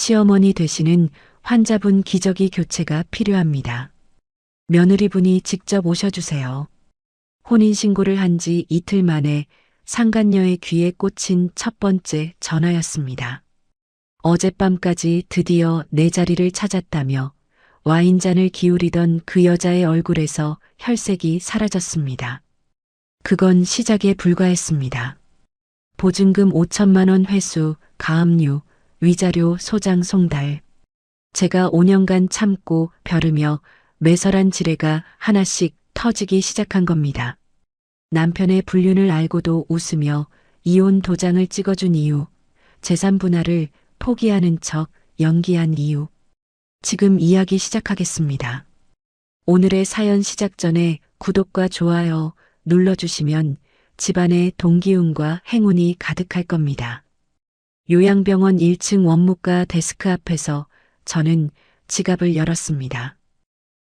시어머니 되시는 환자분 기저귀 교체가 필요합니다. 며느리분이 직접 오셔주세요. 혼인신고를 한 지 이틀 만에 상간녀의 귀에 꽂힌 첫 번째 전화였습니다. 어젯밤까지 드디어 내 자리를 찾았다며 와인잔을 기울이던 그 여자의 얼굴에서 혈색이 사라졌습니다. 그건 시작에 불과했습니다. 보증금 5천만 원 회수, 가압류, 위자료 소장 송달. 제가 5년간 참고 벼르며 매설한 지뢰가 하나씩 터지기 시작한 겁니다. 남편의 불륜을 알고도 웃으며 이혼 도장을 찍어준 이유, 재산 분할을 포기하는 척 연기한 이유. 지금 이야기 시작하겠습니다. 오늘의 사연 시작 전에 구독과 좋아요 눌러주시면 집안에 동기운과 행운이 가득할 겁니다. 요양병원 1층 원무과 데스크 앞에서 저는 지갑을 열었습니다.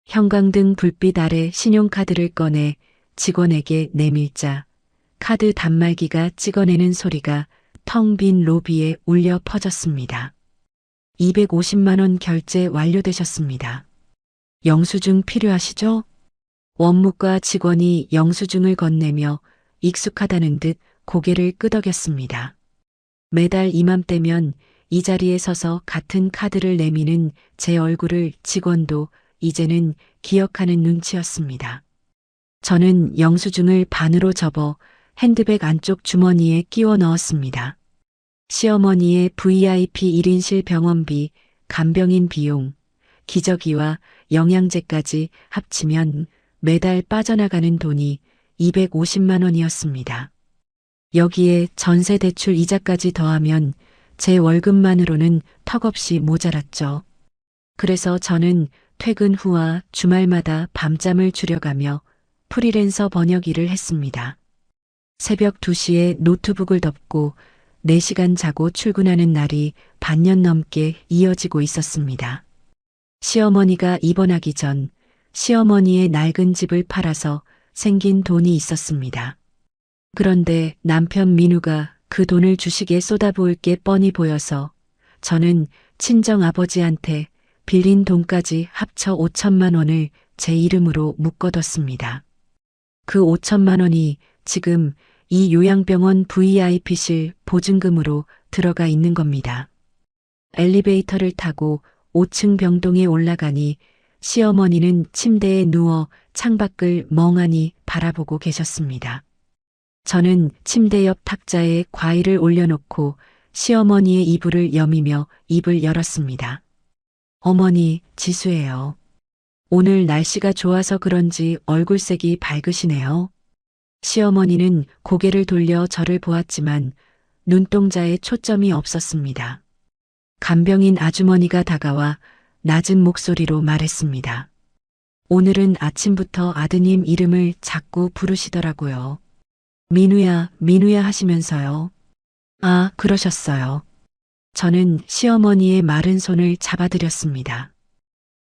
형광등 불빛 아래 신용카드를 꺼내 직원에게 내밀자 카드 단말기가 찍어내는 소리가 텅 빈 로비에 울려 퍼졌습니다. 250만 원 결제 완료되셨습니다. 영수증 필요하시죠? 원무과 직원이 영수증을 건네며 익숙하다는 듯 고개를 끄덕였습니다. 매달 이맘때면 이 자리에 서서 같은 카드를 내미는 제 얼굴을 직원도 이제는 기억하는 눈치였습니다. 저는 영수증을 반으로 접어 핸드백 안쪽 주머니에 끼워 넣었습니다. 시어머니의 VIP 1인실 병원비, 간병인 비용, 기저귀와 영양제까지 합치면 매달 빠져나가는 돈이 250만 원이었습니다. 여기에 전세 대출 이자까지 더하면 제 월급만으로는 턱없이 모자랐죠. 그래서 저는 퇴근 후와 주말마다 밤잠을 줄여가며 프리랜서 번역 일을 했습니다. 새벽 2시에 노트북을 덮고 4시간 자고 출근하는 날이 반년 넘게 이어지고 있었습니다. 시어머니가 입원하기 전 시어머니의 낡은 집을 팔아서 생긴 돈이 있었습니다. 그런데 남편 민우가 그 돈을 주식에 쏟아부을 게 뻔히 보여서 저는 친정아버지한테 빌린 돈까지 합쳐 5천만 원을 제 이름으로 묶어뒀습니다. 그 5천만 원이 지금 이 요양병원 VIP실 보증금으로 들어가 있는 겁니다. 엘리베이터를 타고 5층 병동에 올라가니 시어머니는 침대에 누워 창밖을 멍하니 바라보고 계셨습니다. 저는 침대 옆 탁자에 과일을 올려놓고 시어머니의 이불을 여미며 입을 열었습니다. 어머니, 지수예요. 오늘 날씨가 좋아서 그런지 얼굴색이 밝으시네요. 시어머니는 고개를 돌려 저를 보았지만 눈동자에 초점이 없었습니다. 간병인 아주머니가 다가와 낮은 목소리로 말했습니다. 오늘은 아침부터 아드님 이름을 자꾸 부르시더라고요. 민우야, 민우야 하시면서요. 아, 그러셨어요. 저는 시어머니의 마른 손을 잡아드렸습니다.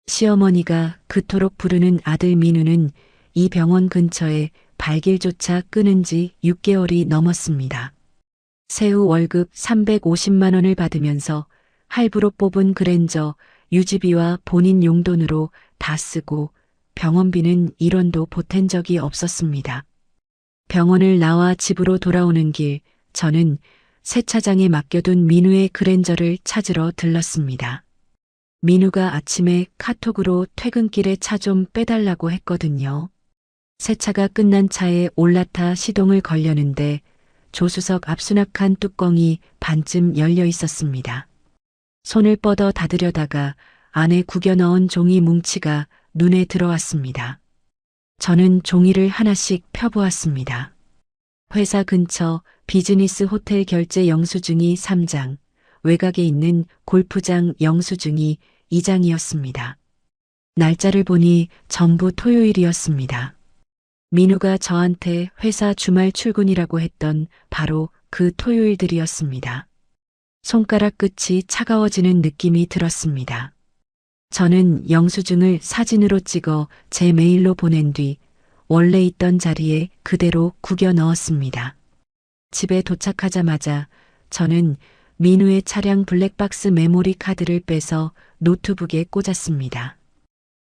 시어머니가 그토록 부르는 아들 민우는 이 병원 근처에 발길조차 끊은 지 6개월이 넘었습니다. 세후 월급 350만 원을 받으면서 할부로 뽑은 그랜저 유지비와 본인 용돈으로 다 쓰고 병원비는 1원도 보탠 적이 없었습니다. 병원을 나와 집으로 돌아오는 길 저는 세차장에 맡겨둔 민우의 그랜저를 찾으러 들렀습니다. 민우가 아침에 카톡으로 퇴근길에 차 좀 빼달라고 했거든요. 세차가 끝난 차에 올라타 시동을 걸려는데 조수석 앞수납칸 뚜껑이 반쯤 열려 있었습니다. 손을 뻗어 닫으려다가 안에 구겨 넣은 종이 뭉치가 눈에 들어왔습니다. 저는 종이를 하나씩 펴보았습니다. 회사 근처 비즈니스 호텔 결제 영수증이 3장, 외곽에 있는 골프장 영수증이 2장이었습니다. 날짜를 보니 전부 토요일이었습니다. 민우가 저한테 회사 주말 출근이라고 했던 바로 그 토요일들이었습니다. 손가락 끝이 차가워지는 느낌이 들었습니다. 저는 영수증을 사진으로 찍어 제 메일로 보낸 뒤 원래 있던 자리에 그대로 구겨 넣었습니다. 집에 도착하자마자 저는 민우의 차량 블랙박스 메모리 카드를 빼서 노트북에 꽂았습니다.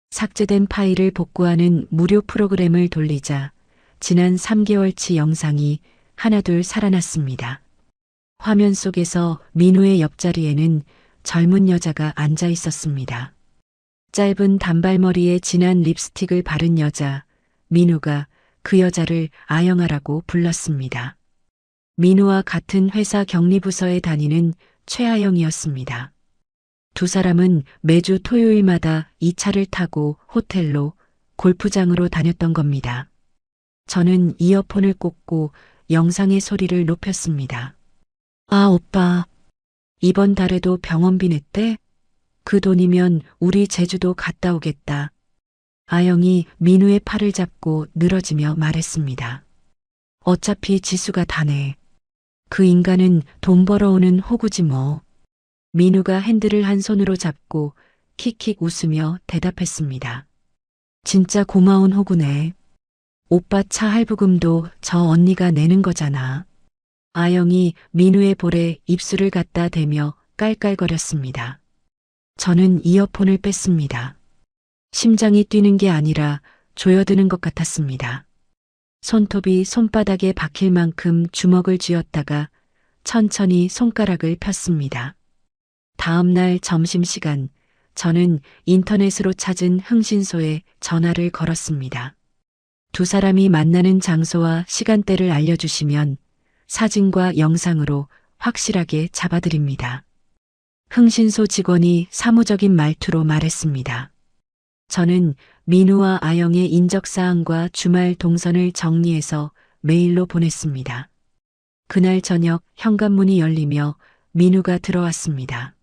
삭제된 파일을 복구하는 무료 프로그램을 돌리자 지난 3개월치 영상이 하나둘 살아났습니다. 화면 속에서 민우의 옆자리에는 젊은 여자가 앉아 있었습니다. 짧은 단발머리에 진한 립스틱을 바른 여자, 민우가 그 여자를 아영아라고 불렀습니다. 민우와 같은 회사 격리부서에 다니는 최아영이었습니다. 두 사람은 매주 토요일마다 이 차를 타고 호텔로, 골프장으로 다녔던 겁니다. 저는 이어폰을 꽂고 영상의 소리를 높였습니다. 아, 오빠. 이번 달에도 병원비 냈대? 그 돈이면 우리 제주도 갔다 오겠다. 아영이 민우의 팔을 잡고 늘어지며 말했습니다. 어차피 지수가 다 내. 그 인간은 돈 벌어오는 호구지 뭐. 민우가 핸들을 한 손으로 잡고 킥킥 웃으며 대답했습니다. 진짜 고마운 호구네. 오빠 차 할부금도 저 언니가 내는 거잖아. 아영이 민우의 볼에 입술을 갖다 대며 깔깔거렸습니다. 저는 이어폰을 뺐습니다. 심장이 뛰는 게 아니라 조여드는 것 같았습니다. 손톱이 손바닥에 박힐 만큼 주먹을 쥐었다가 천천히 손가락을 폈습니다. 다음 날 점심시간, 저는 인터넷으로 찾은 흥신소에 전화를 걸었습니다. 두 사람이 만나는 장소와 시간대를 알려주시면 사진과 영상으로 확실하게 잡아드립니다. 흥신소 직원이 사무적인 말투로 말했습니다. 저는 민우와 아영의 인적사항과 주말 동선을 정리해서 메일로 보냈습니다. 그날 저녁 현관문이 열리며 민우가 들어왔습니다.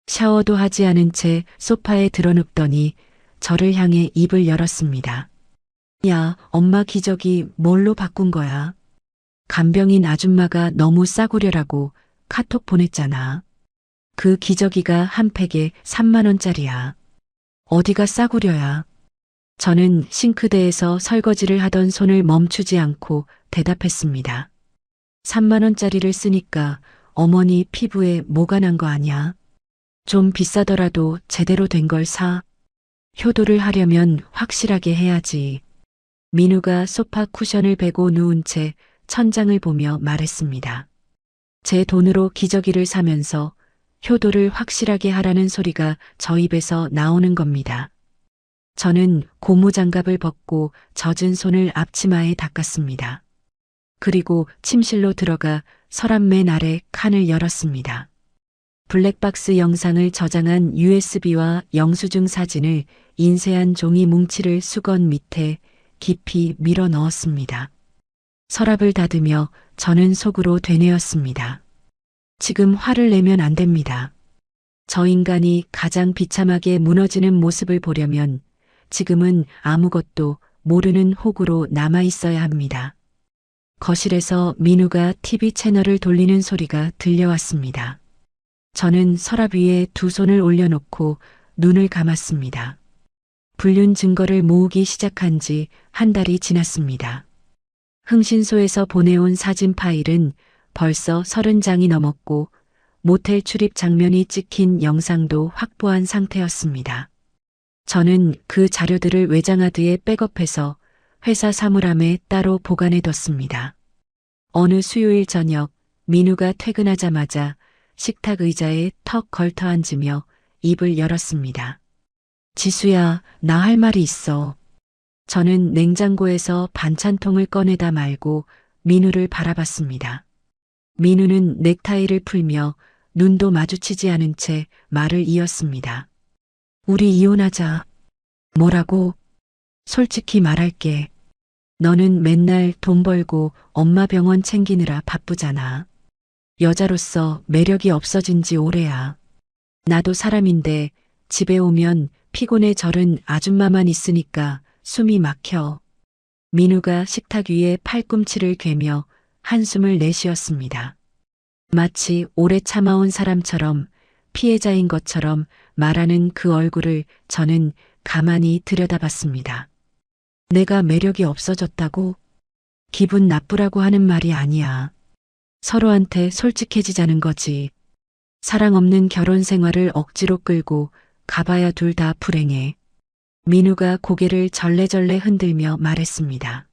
샤워도 하지 않은 채 소파에 드러눕더니 저를 향해 입을 열었습니다. 야, 엄마 기저귀 뭘로 바꾼 거야? 간병인 아줌마가 너무 싸구려라고 카톡 보냈잖아. 그 기저귀가 한 팩에 3만 원짜리야. 어디가 싸구려야? 저는 싱크대에서 설거지를 하던 손을 멈추지 않고 대답했습니다. 3만 원짜리를 쓰니까 어머니 피부에 뭐가 난 거 아니야? 좀 비싸더라도 제대로 된 걸 사. 효도를 하려면 확실하게 해야지. 민우가 소파 쿠션을 베고 누운 채 천장을 보며 말했습니다. 제 돈으로 기저귀를 사면서 효도를 확실하게 하라는 소리가 저 입에서 나오는 겁니다. 저는 고무장갑을 벗고 젖은 손을 앞치마에 닦았습니다. 그리고 침실로 들어가 서랍 맨 아래 칸을 열었습니다. 블랙박스 영상을 저장한 USB와 영수증 사진을 인쇄한 종이 뭉치를 수건 밑에 깊이 밀어 넣었습니다. 서랍을 닫으며 저는 속으로 되뇌었습니다. 지금 화를 내면 안 됩니다. 저 인간이 가장 비참하게 무너지는 모습을 보려면 지금은 아무것도 모르는 호구로 남아 있어야 합니다. 거실에서 민우가 TV 채널을 돌리는 소리가 들려왔습니다. 저는 서랍 위에 두 손을 올려놓고 눈을 감았습니다. 불륜 증거를 모으기 시작한 지 한 달이 지났습니다. 흥신소에서 보내온 사진 파일은 벌써 30장이 넘었고 모텔 출입 장면이 찍힌 영상도 확보한 상태였습니다. 저는 그 자료들을 외장하드에 백업해서 회사 사물함에 따로 보관해뒀습니다. 어느 수요일 저녁 민우가 퇴근하자마자 식탁 의자에 턱 걸터 앉으며 입을 열었습니다. 지수야, 나 할 말이 있어. 저는 냉장고에서 반찬통을 꺼내다 말고 민우를 바라봤습니다. 민우는 넥타이를 풀며 눈도 마주치지 않은 채 말을 이었습니다. 우리 이혼하자. 뭐라고? 솔직히 말할게. 너는 맨날 돈 벌고 엄마 병원 챙기느라 바쁘잖아. 여자로서 매력이 없어진 지 오래야. 나도 사람인데 집에 오면 피곤해 절은 아줌마만 있으니까 숨이 막혀. 민우가 식탁 위에 팔꿈치를 괴며 한숨을 내쉬었습니다. 마치 오래 참아온 사람처럼 피해자인 것처럼 말하는 그 얼굴을 저는 가만히 들여다봤습니다. 내가 매력이 없어졌다고? 기분 나쁘라고 하는 말이 아니야. 서로한테 솔직해지자는 거지. 사랑 없는 결혼 생활을 억지로 끌고 가봐야 둘 다 불행해. 민우가 고개를 절레절레 흔들며 말했습니다.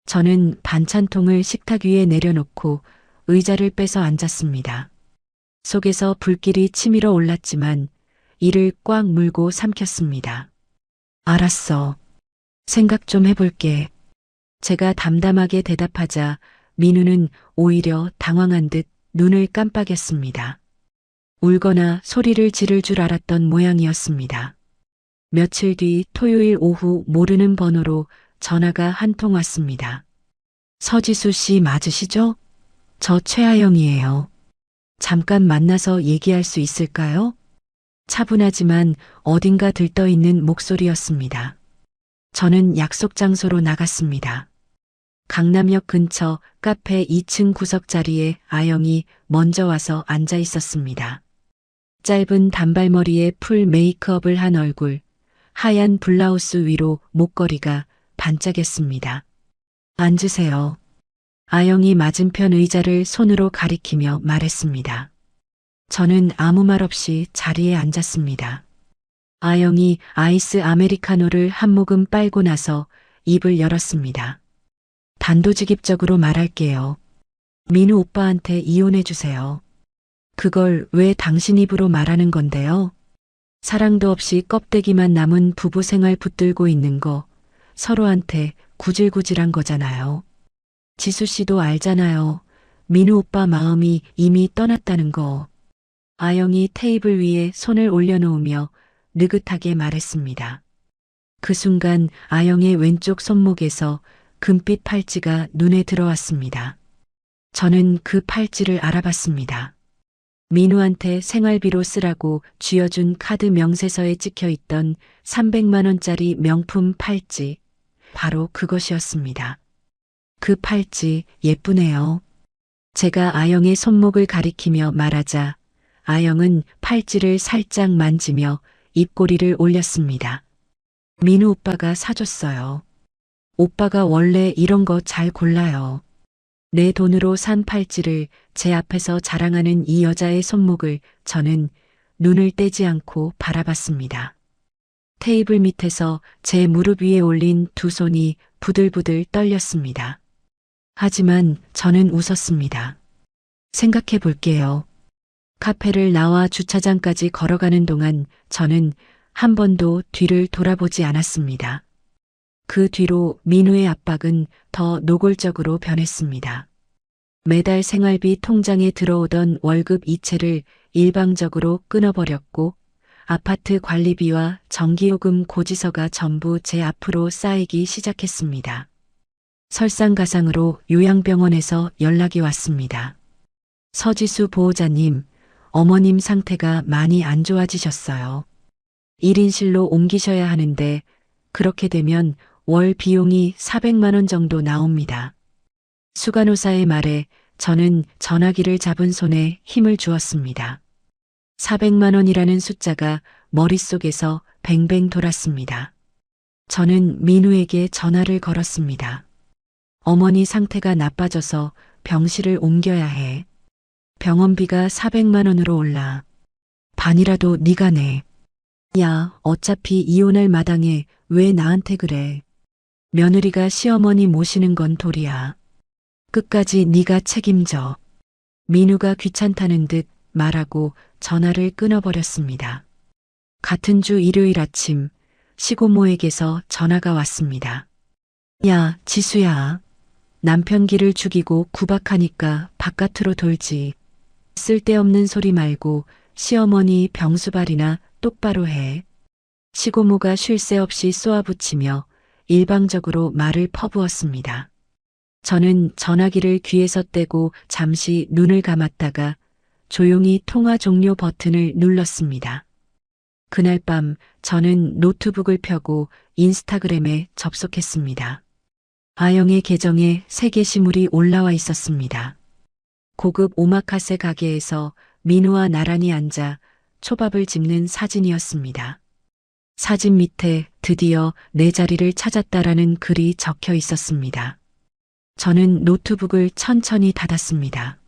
저는 반찬통을 식탁 위에 내려놓고 의자를 빼서 앉았습니다. 속에서 불길이 치밀어 올랐지만 이를 꽉 물고 삼켰습니다. 알았어. 생각 좀 해볼게. 제가 담담하게 대답하자 민우는 오히려 당황한 듯 눈을 깜빡였습니다. 울거나 소리를 지를 줄 알았던 모양이었습니다. 며칠 뒤 토요일 오후 모르는 번호로 전화가 한 통 왔습니다. 서지수 씨 맞으시죠? 저 최아영이에요. 잠깐 만나서 얘기할 수 있을까요? 차분하지만 어딘가 들떠있는 목소리였습니다. 저는 약속 장소로 나갔습니다. 강남역 근처 카페 2층 구석 자리에 아영이 먼저 와서 앉아 있었습니다. 짧은 단발머리에 풀 메이크업을 한 얼굴, 하얀 블라우스 위로 목걸이가 반짝였습니다. 앉으세요. 아영이 맞은편 의자를 손으로 가리키며 말했습니다. 저는 아무 말 없이 자리에 앉았습니다. 아영이 아이스 아메리카노를 한 모금 빨고 나서 입을 열었습니다. 단도직입적으로 말할게요. 민우 오빠한테 이혼해주세요. 그걸 왜 당신 입으로 말하는 건데요? 사랑도 없이 껍데기만 남은 부부 생활 붙들고 있는 거 서로한테 구질구질한 거잖아요. 지수 씨도 알잖아요. 민우 오빠 마음이 이미 떠났다는 거. 아영이 테이블 위에 손을 올려놓으며 느긋하게 말했습니다. 그 순간 아영의 왼쪽 손목에서 금빛 팔찌가 눈에 들어왔습니다. 저는 그 팔찌를 알아봤습니다. 민우한테 생활비로 쓰라고 쥐어준 카드 명세서에 찍혀있던 300만 원짜리 명품 팔찌. 바로 그것이었습니다. 그 팔찌 예쁘네요. 제가 아영의 손목을 가리키며 말하자 아영은 팔찌를 살짝 만지며 입꼬리를 올렸습니다. 민우 오빠가 사줬어요. 오빠가 원래 이런 거 잘 골라요. 내 돈으로 산 팔찌를 제 앞에서 자랑하는 이 여자의 손목을 저는 눈을 떼지 않고 바라봤습니다. 테이블 밑에서 제 무릎 위에 올린 두 손이 부들부들 떨렸습니다. 하지만 저는 웃었습니다. 생각해 볼게요. 카페를 나와 주차장까지 걸어가는 동안 저는 한 번도 뒤를 돌아보지 않았습니다. 그 뒤로 민우의 압박은 더 노골적으로 변했습니다. 매달 생활비 통장에 들어오던 월급 이체를 일방적으로 끊어버렸고 아파트 관리비와 전기요금 고지서가 전부 제 앞으로 쌓이기 시작했습니다. 설상가상으로 요양병원에서 연락이 왔습니다. 서지수 보호자님, 어머님 상태가 많이 안 좋아지셨어요. 1인실로 옮기셔야 하는데 그렇게 되면 월 비용이 400만 원 정도 나옵니다. 수간호사의 말에 저는 전화기를 잡은 손에 힘을 주었습니다. 400만 원이라는 숫자가 머릿속에서 뱅뱅 돌았습니다. 저는 민우에게 전화를 걸었습니다. 어머니 상태가 나빠져서 병실을 옮겨야 해. 병원비가 400만 원으로 올라. 반이라도 네가 내. 야, 어차피 이혼할 마당에 왜 나한테 그래. 며느리가 시어머니 모시는 건 도리야. 끝까지 네가 책임져. 민우가 귀찮다는 듯 말하고 전화를 끊어버렸습니다. 같은 주 일요일 아침 시고모에게서 전화가 왔습니다. 야, 지수야. 남편 기를 죽이고 구박하니까 바깥으로 돌지. 쓸데없는 소리 말고 시어머니 병수발이나 똑바로 해. 시고모가 쉴 새 없이 쏘아붙이며 일방적으로 말을 퍼부었습니다. 저는 전화기를 귀에서 떼고 잠시 눈을 감았다가 조용히 통화 종료 버튼을 눌렀습니다. 그날 밤 저는 노트북을 펴고 인스타그램에 접속했습니다. 아영의 계정에 새 게시물이 올라와 있었습니다. 고급 오마카세 가게에서 민우와 나란히 앉아 초밥을 집는 사진이었습니다. 사진 밑에 드디어 내 자리를 찾았다라는 글이 적혀 있었습니다. 저는 노트북을 천천히 닫았습니다.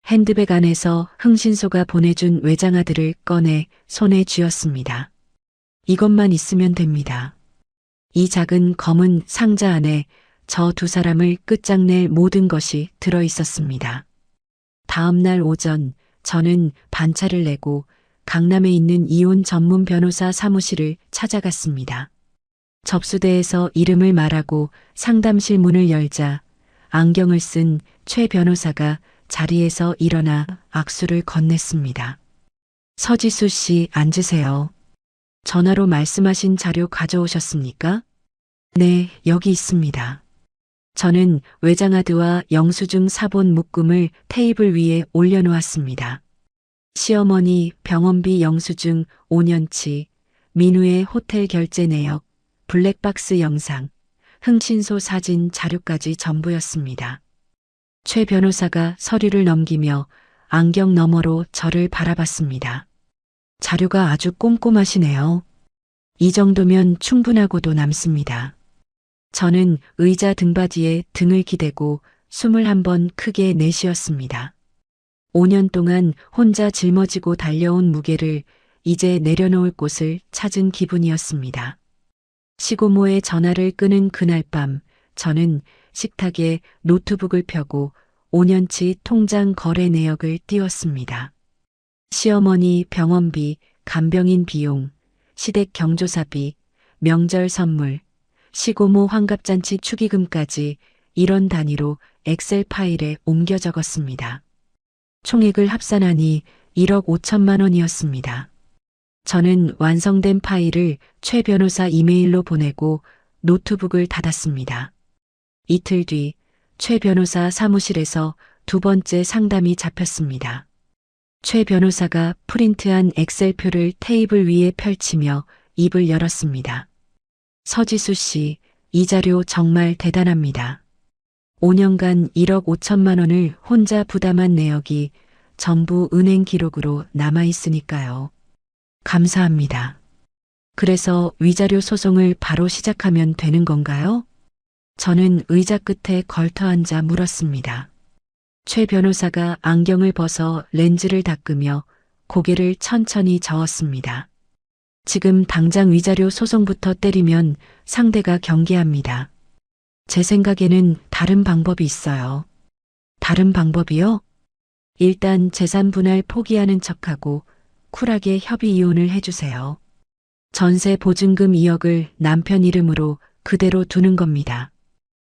핸드백 안에서 흥신소가 보내준 외장하드를 꺼내 손에 쥐었습니다. 이것만 있으면 됩니다. 이 작은 검은 상자 안에 저 두 사람을 끝장낼 모든 것이 들어 있었습니다. 다음 날 오전 저는 반차를 내고 강남에 있는 이혼 전문 변호사 사무실을 찾아갔습니다. 접수대에서 이름을 말하고 상담실 문을 열자 안경을 쓴 최 변호사가 자리에서 일어나 악수를 건넸습니다. 서지수 씨 앉으세요. 전화로 말씀하신 자료 가져오셨습니까? 네, 여기 있습니다. 저는 외장하드와 영수증 사본 묶음을 테이블 위에 올려놓았습니다. 시어머니 병원비 영수증 5년치, 민우의 호텔 결제 내역, 블랙박스 영상, 흥신소 사진 자료까지 전부였습니다. 최 변호사가 서류를 넘기며 안경 너머로 저를 바라봤습니다. 자료가 아주 꼼꼼하시네요. 이 정도면 충분하고도 남습니다. 저는 의자 등받이에 등을 기대고 숨을 한번 크게 내쉬었습니다. 5년 동안 혼자 짊어지고 달려온 무게를 이제 내려놓을 곳을 찾은 기분이었습니다. 시고모의 전화를 끄는 그날 밤 저는 식탁에 노트북을 펴고 5년치 통장 거래 내역을 띄웠습니다. 시어머니 병원비, 간병인 비용, 시댁 경조사비, 명절 선물, 시고모 환갑잔치 축의금까지 이런 단위로 엑셀 파일에 옮겨 적었습니다. 총액을 합산하니 1억 5천만 원이었습니다. 저는 완성된 파일을 최 변호사 이메일로 보내고 노트북을 닫았습니다. 이틀 뒤 최 변호사 사무실에서 두 번째 상담이 잡혔습니다. 최 변호사가 프린트한 엑셀표를 테이블 위에 펼치며 입을 열었습니다. 서지수 씨, 이 자료 정말 대단합니다. 5년간 1억 5천만 원을 혼자 부담한 내역이 전부 은행 기록으로 남아있으니까요. 감사합니다. 그래서 위자료 소송을 바로 시작하면 되는 건가요? 저는 의자 끝에 걸터 앉아 물었습니다. 최 변호사가 안경을 벗어 렌즈를 닦으며 고개를 천천히 저었습니다. 지금 당장 위자료 소송부터 때리면 상대가 경계합니다. 제 생각에는 다른 방법이 있어요. 다른 방법이요? 일단 재산 분할 포기하는 척하고 쿨하게 협의 이혼을 해주세요. 전세 보증금 2억을 남편 이름으로 그대로 두는 겁니다.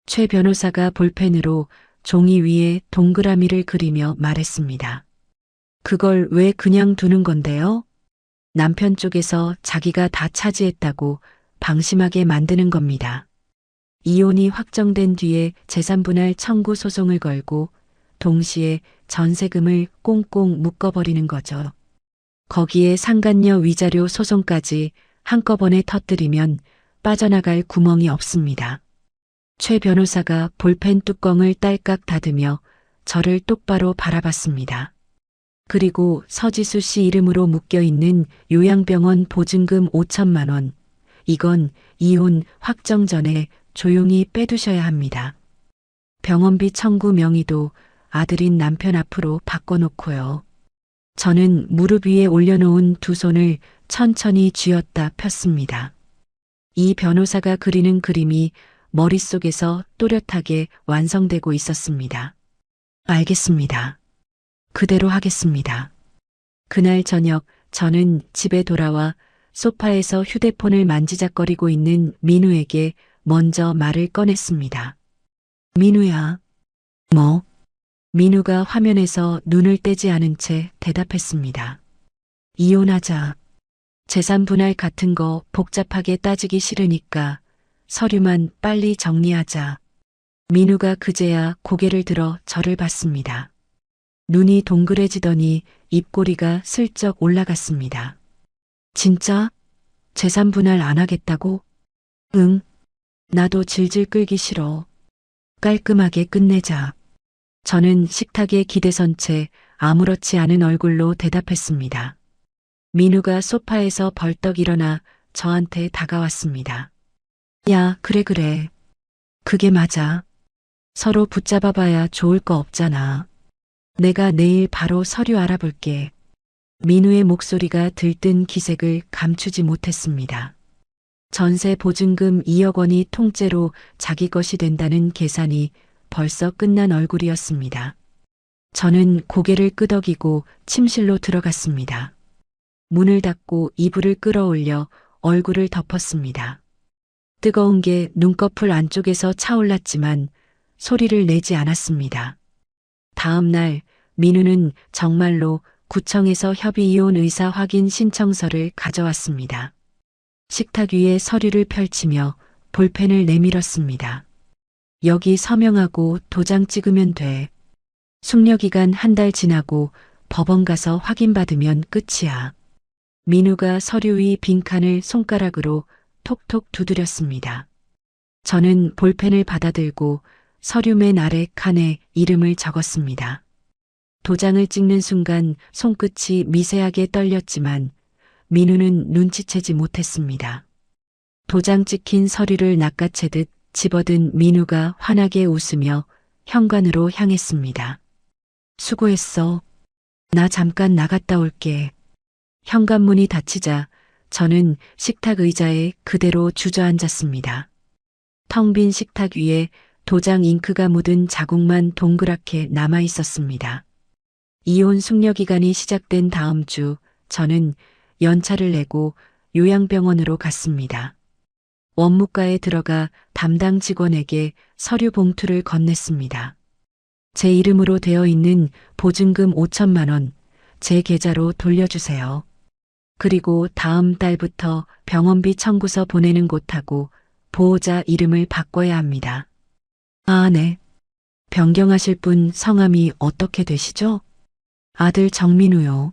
최 변호사가 볼펜으로 종이 위에 동그라미를 그리며 말했습니다. 그걸 왜 그냥 두는 건데요? 남편 쪽에서 자기가 다 차지했다고 방심하게 만드는 겁니다. 이혼이 확정된 뒤에 재산분할 청구 소송을 걸고 동시에 전세금을 꽁꽁 묶어버리는 거죠. 거기에 상간녀 위자료 소송까지 한꺼번에 터뜨리면 빠져나갈 구멍이 없습니다. 최 변호사가 볼펜 뚜껑을 딸깍 닫으며 저를 똑바로 바라봤습니다. 그리고 서지수 씨 이름으로 묶여있는 요양병원 보증금 5천만 원. 이건 이혼 확정 전에 조용히 빼두셔야 합니다. 병원비 청구 명의도 아들인 남편 앞으로 바꿔놓고요. 저는 무릎 위에 올려놓은 두 손을 천천히 쥐었다 폈습니다. 이 변호사가 그리는 그림이 머릿속에서 또렷하게 완성되고 있었습니다. 알겠습니다. 그대로 하겠습니다. 그날 저녁 저는 집에 돌아와 소파에서 휴대폰을 만지작거리고 있는 민우에게 먼저 말을 꺼냈습니다. 민우야. 뭐? 민우가 화면에서 눈을 떼지 않은 채 대답했습니다. 이혼하자. 재산 분할 같은 거 복잡하게 따지기 싫으니까 서류만 빨리 정리하자. 민우가 그제야 고개를 들어 저를 봤습니다. 눈이 동그래지더니 입꼬리가 슬쩍 올라갔습니다. 진짜? 재산 분할 안 하겠다고? 응. 나도 질질 끌기 싫어. 깔끔하게 끝내자. 저는 식탁에 기대선 채 아무렇지 않은 얼굴로 대답했습니다. 민우가 소파에서 벌떡 일어나 저한테 다가왔습니다. 야, 그래. 그게 맞아. 서로 붙잡아봐야 좋을 거 없잖아. 내가 내일 바로 서류 알아볼게. 민우의 목소리가 들뜬 기색을 감추지 못했습니다. 전세 보증금 2억 원이 통째로 자기 것이 된다는 계산이 벌써 끝난 얼굴이었습니다. 저는 고개를 끄덕이고 침실로 들어갔습니다. 문을 닫고 이불을 끌어올려 얼굴을 덮었습니다. 뜨거운 게 눈꺼풀 안쪽에서 차올랐지만 소리를 내지 않았습니다. 다음 날 민우는 정말로 구청에서 협의 이혼 의사 확인 신청서를 가져왔습니다. 식탁 위에 서류를 펼치며 볼펜을 내밀었습니다. 여기 서명하고 도장 찍으면 돼. 숙려기간 한 달 지나고 법원 가서 확인받으면 끝이야. 민우가 서류 위 빈칸을 손가락으로 톡톡 두드렸습니다. 저는 볼펜을 받아들고 서류 맨 아래 칸에 이름을 적었습니다. 도장을 찍는 순간 손끝이 미세하게 떨렸지만 민우는 눈치채지 못했습니다. 도장 찍힌 서류를 낚아채듯 집어든 민우가 환하게 웃으며 현관으로 향했습니다. 수고했어. 나 잠깐 나갔다 올게. 현관문이 닫히자 저는 식탁 의자에 그대로 주저앉았습니다. 텅 빈 식탁 위에 도장 잉크가 묻은 자국만 동그랗게 남아 있었습니다. 이혼 숙려기간이 시작된 다음 주 저는 연차를 내고 요양병원으로 갔습니다. 원무과에 들어가 담당 직원에게 서류 봉투를 건넸습니다. 제 이름으로 되어 있는 보증금 5천만 원 제 계좌로 돌려주세요. 그리고 다음 달부터 병원비 청구서 보내는 곳하고 보호자 이름을 바꿔야 합니다. 아, 네. 변경하실 분 성함이 어떻게 되시죠? 아들 정민우요.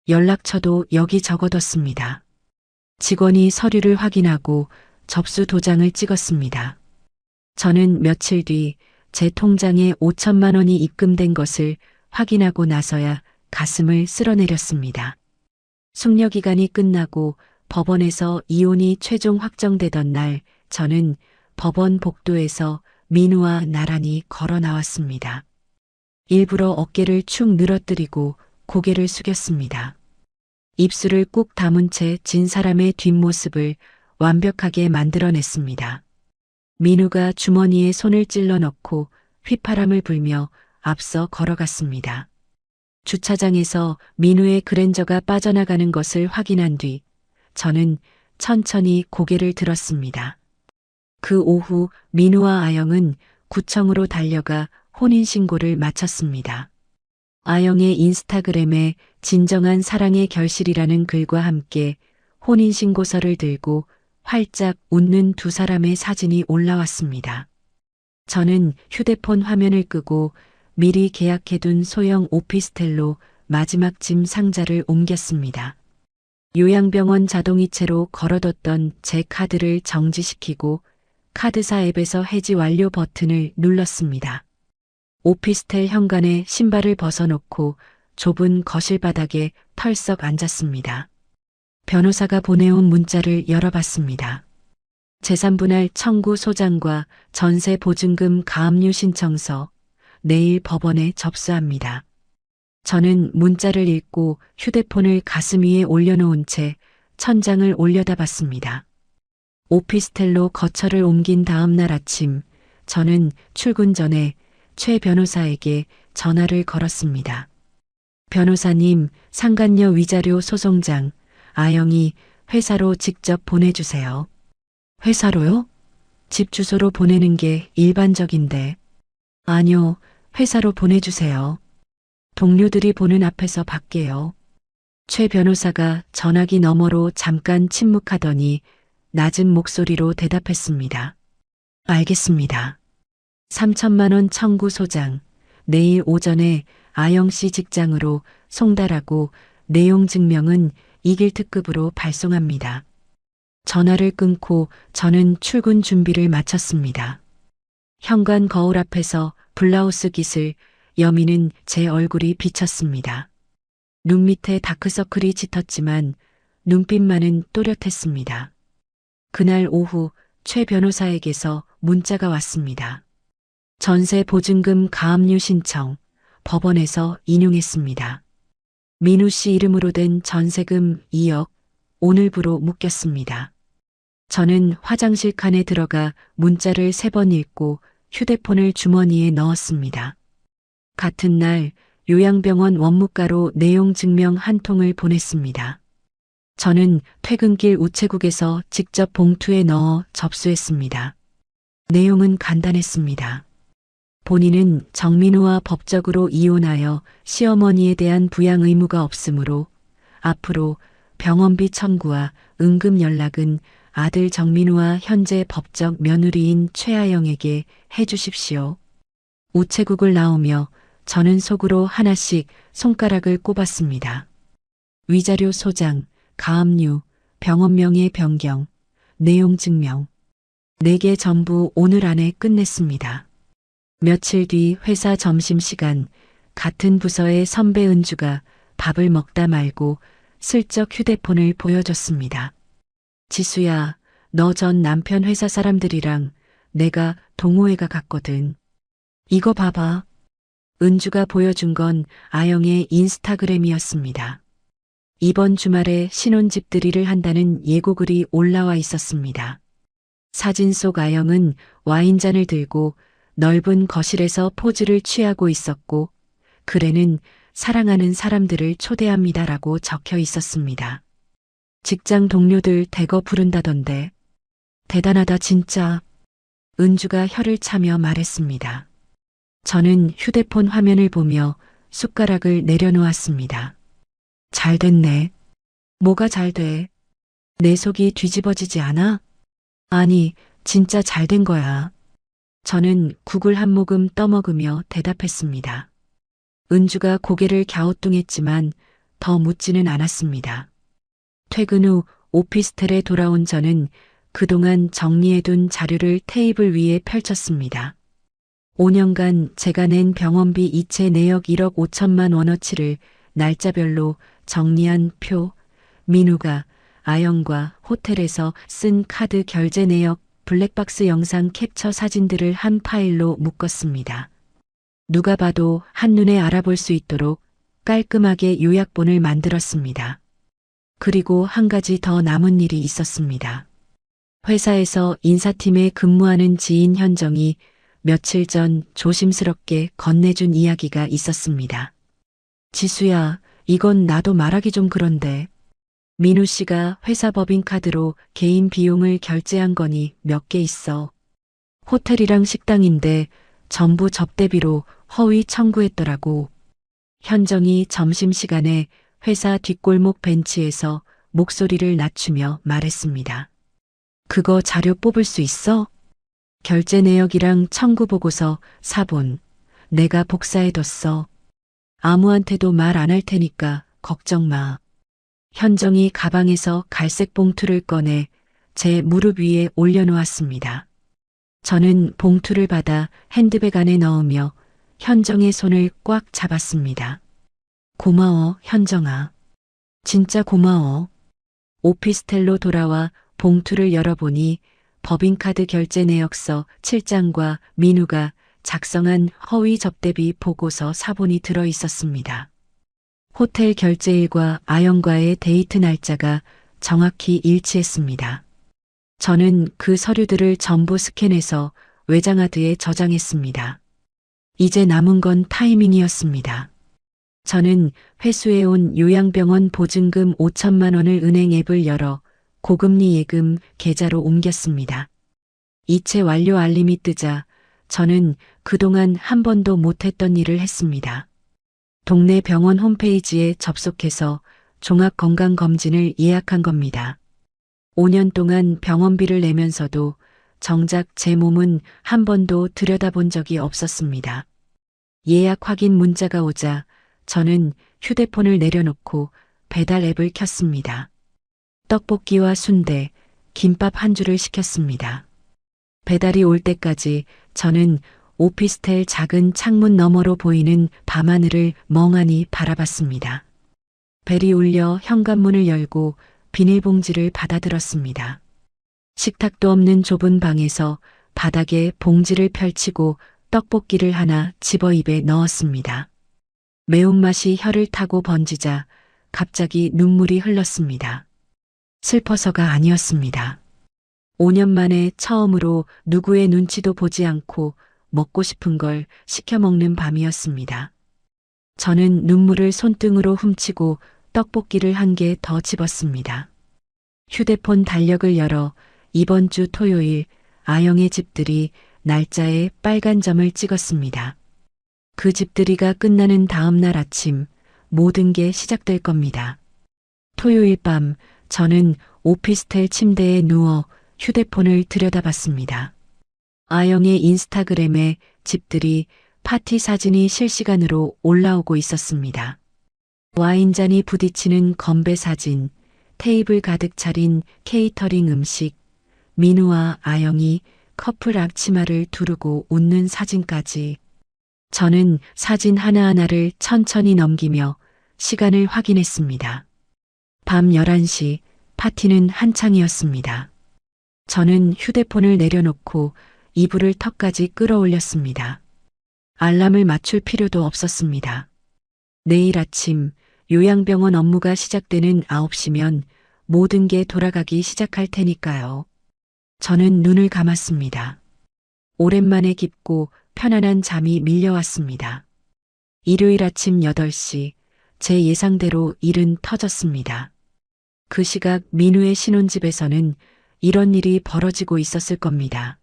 연락처도 여기 적어뒀습니다. 직원이 서류를 확인하고 접수 도장을 찍었습니다. 저는 며칠 뒤 제 통장에 5천만 원이 입금된 것을 확인하고 나서야 가슴을 쓸어내렸습니다. 숙려기간이 끝나고 법원에서 이혼이 최종 확정되던 날 저는 법원 복도에서 민우와 나란히 걸어 나왔습니다. 일부러 어깨를 축 늘어뜨리고 고개를 숙였습니다. 입술을 꾹 다문 채 진 사람의 뒷모습을 완벽하게 만들어냈습니다. 민우가 주머니에 손을 찔러 넣고 휘파람을 불며 앞서 걸어갔습니다. 주차장에서 민우의 그랜저가 빠져나가는 것을 확인한 뒤 저는 천천히 고개를 들었습니다. 그 오후 민우와 아영은 구청으로 달려가 혼인신고를 마쳤습니다. 아영의 인스타그램에 진정한 사랑의 결실이라는 글과 함께 혼인신고서를 들고 활짝 웃는 두 사람의 사진이 올라왔습니다. 저는 휴대폰 화면을 끄고 미리 계약해둔 소형 오피스텔로 마지막 짐 상자를 옮겼습니다. 요양병원 자동이체로 걸어뒀던 제 카드를 정지시키고 카드사 앱에서 해지 완료 버튼을 눌렀습니다. 오피스텔 현관에 신발을 벗어놓고 좁은 거실 바닥에 털썩 앉았습니다. 변호사가 보내온 문자를 열어봤습니다. 재산분할 청구 소장과 전세 보증금 가압류 신청서, 내일 법원에 접수합니다. 저는 문자를 읽고 휴대폰을 가슴 위에 올려놓은 채 천장을 올려다봤습니다. 오피스텔로 거처를 옮긴 다음 날 아침, 저는 출근 전에 최 변호사에게 전화를 걸었습니다. 변호사님, 상간녀 위자료 소송장, 아영이 회사로 직접 보내주세요. 회사로요? 집 주소로 보내는 게 일반적인데. 아니요, 회사로 보내주세요. 동료들이 보는 앞에서 받게요. 최 변호사가 전화기 너머로 잠깐 침묵하더니 낮은 목소리로 대답했습니다. 알겠습니다. 3천만 원 청구 소장, 내일 오전에 아영 씨 직장으로 송달하고 내용 증명은 이길 특급으로 발송합니다. 전화를 끊고 저는 출근 준비를 마쳤습니다. 현관 거울 앞에서 블라우스 깃을 여미는 제 얼굴이 비쳤습니다. 눈 밑에 다크서클이 짙었지만 눈빛만은 또렷했습니다. 그날 오후 최 변호사에게서 문자가 왔습니다. 전세 보증금 가압류 신청, 법원에서 인용했습니다. 민우 씨 이름으로 된 전세금 2억, 오늘부로 묶였습니다. 저는 화장실 칸에 들어가 문자를 3번 읽고 휴대폰을 주머니에 넣었습니다. 같은 날 요양병원 원무과로 내용 증명 한 통을 보냈습니다. 저는 퇴근길 우체국에서 직접 봉투에 넣어 접수했습니다. 내용은 간단했습니다. 본인은 정민우와 법적으로 이혼하여 시어머니에 대한 부양 의무가 없으므로 앞으로 병원비 청구와 응급 연락은 아들 정민우와 현재 법적 며느리인 최아영에게 해주십시오. 우체국을 나오며 저는 속으로 하나씩 손가락을 꼽았습니다. 위자료 소장, 가압류, 병원명의 변경, 내용 증명. 4개 전부 오늘 안에 끝냈습니다. 며칠 뒤 회사 점심시간 같은 부서의 선배 은주가 밥을 먹다 말고 슬쩍 휴대폰을 보여줬습니다. 지수야, 너 전 남편 회사 사람들이랑 내가 동호회가 갔거든. 이거 봐봐. 은주가 보여준 건 아영의 인스타그램이었습니다. 이번 주말에 신혼집들이를 한다는 예고글이 올라와 있었습니다. 사진 속 아영은 와인잔을 들고 넓은 거실에서 포즈를 취하고 있었고 글에는 사랑하는 사람들을 초대합니다라고 적혀 있었습니다. 직장 동료들 대거 부른다던데. 대단하다 진짜. 은주가 혀를 차며 말했습니다. 저는 휴대폰 화면을 보며 숟가락을 내려놓았습니다. 잘 됐네. 뭐가 잘 돼? 내 속이 뒤집어지지 않아? 아니, 진짜 잘 된 거야. 저는 국을 한 모금 떠먹으며 대답했습니다. 은주가 고개를 갸우뚱했지만 더 묻지는 않았습니다. 퇴근 후 오피스텔에 돌아온 저는 그동안 정리해둔 자료를 테이블 위에 펼쳤습니다. 5년간 제가 낸 병원비 이체 내역 1억 5천만 원어치를 날짜별로 정리한 표, 민우가 아영과 호텔에서 쓴 카드 결제 내역, 블랙박스 영상 캡처 사진들을 한 파일로 묶었습니다. 누가 봐도 한눈에 알아볼 수 있도록 깔끔하게 요약본을 만들었습니다. 그리고 한 가지 더 남은 일이 있었습니다. 회사에서 인사팀에 근무하는 지인 현정이 며칠 전 조심스럽게 건네준 이야기가 있었습니다. 지수야, 이건 나도 말하기 좀 그런데. 민우 씨가 회사 법인카드로 개인 비용을 결제한 거니 몇 개 있어. 호텔이랑 식당인데 전부 접대비로 허위 청구했더라고. 현정이 점심시간에 회사 뒷골목 벤치에서 목소리를 낮추며 말했습니다. 그거 자료 뽑을 수 있어? 결제 내역이랑 청구 보고서 사본. 내가 복사해뒀어. 아무한테도 말 안 할 테니까 걱정 마. 현정이 가방에서 갈색 봉투를 꺼내 제 무릎 위에 올려놓았습니다. 저는 봉투를 받아 핸드백 안에 넣으며 현정의 손을 꽉 잡았습니다. 고마워, 현정아. 진짜 고마워. 오피스텔로 돌아와 봉투를 열어보니 법인카드 결제 내역서 7장과 민우가 작성한 허위 접대비 보고서 사본이 들어 있었습니다. 호텔 결제일과 아영과의 데이트 날짜가 정확히 일치했습니다. 저는 그 서류들을 전부 스캔해서 외장하드에 저장했습니다. 이제 남은 건 타이밍이었습니다. 저는 회수해온 요양병원 보증금 5천만 원을 은행 앱을 열어 고금리 예금 계좌로 옮겼습니다. 이체 완료 알림이 뜨자 저는 그동안 한 번도 못했던 일을 했습니다. 동네 병원 홈페이지에 접속해서 종합건강검진을 예약한 겁니다. 5년 동안 병원비를 내면서도 정작 제 몸은 한 번도 들여다본 적이 없었습니다. 예약 확인 문자가 오자 저는 휴대폰을 내려놓고 배달 앱을 켰습니다. 떡볶이와 순대, 김밥 한 줄을 시켰습니다. 배달이 올 때까지 저는 오피스텔 작은 창문 너머로 보이는 밤하늘을 멍하니 바라봤습니다. 벨이 울려 현관문을 열고 비닐봉지를 받아들었습니다. 식탁도 없는 좁은 방에서 바닥에 봉지를 펼치고 떡볶이를 하나 집어 입에 넣었습니다. 매운맛이 혀를 타고 번지자 갑자기 눈물이 흘렀습니다. 슬퍼서가 아니었습니다. 5년 만에 처음으로 누구의 눈치도 보지 않고 먹고 싶은 걸 시켜 먹는 밤이었습니다. 저는 눈물을 손등으로 훔치고 떡볶이를 한 개 더 집었습니다. 휴대폰 달력을 열어 이번 주 토요일 아영의 집들이 날짜에 빨간 점을 찍었습니다. 그 집들이가 끝나는 다음 날 아침 모든 게 시작될 겁니다. 토요일 밤 저는 오피스텔 침대에 누워 휴대폰을 들여다봤습니다. 아영의 인스타그램에 집들이 파티 사진이 실시간으로 올라오고 있었습니다. 와인잔이 부딪히는 건배 사진, 테이블 가득 차린 케이터링 음식, 민우와 아영이 커플 앞치마를 두르고 웃는 사진까지. 저는 사진 하나하나를 천천히 넘기며 시간을 확인했습니다. 밤 11시 파티는 한창이었습니다. 저는 휴대폰을 내려놓고 이불을 턱까지 끌어올렸습니다. 알람을 맞출 필요도 없었습니다. 내일 아침 요양병원 업무가 시작되는 9시면 모든 게 돌아가기 시작할 테니까요. 저는 눈을 감았습니다. 오랜만에 깊고 편안한 잠이 밀려왔습니다. 일요일 아침 8시 제 예상대로 일은 터졌습니다. 그 시각 민우의 신혼집에서는 이런 일이 벌어지고 있었을 겁니다.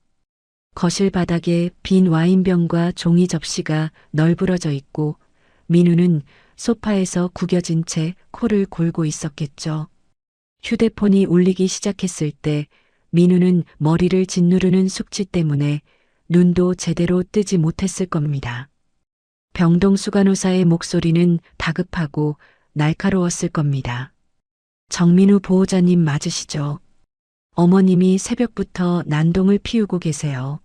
거실 바닥에 빈 와인병과 종이 접시가 널브러져 있고 민우는 소파에서 구겨진 채 코를 골고 있었겠죠. 휴대폰이 울리기 시작했을 때 민우는 머리를 짓누르는 숙취 때문에 눈도 제대로 뜨지 못했을 겁니다. 병동수 간호사의 목소리는 다급하고 날카로웠을 겁니다. 정민우 보호자님 맞으시죠? 어머님이 새벽부터 난동을 피우고 계세요.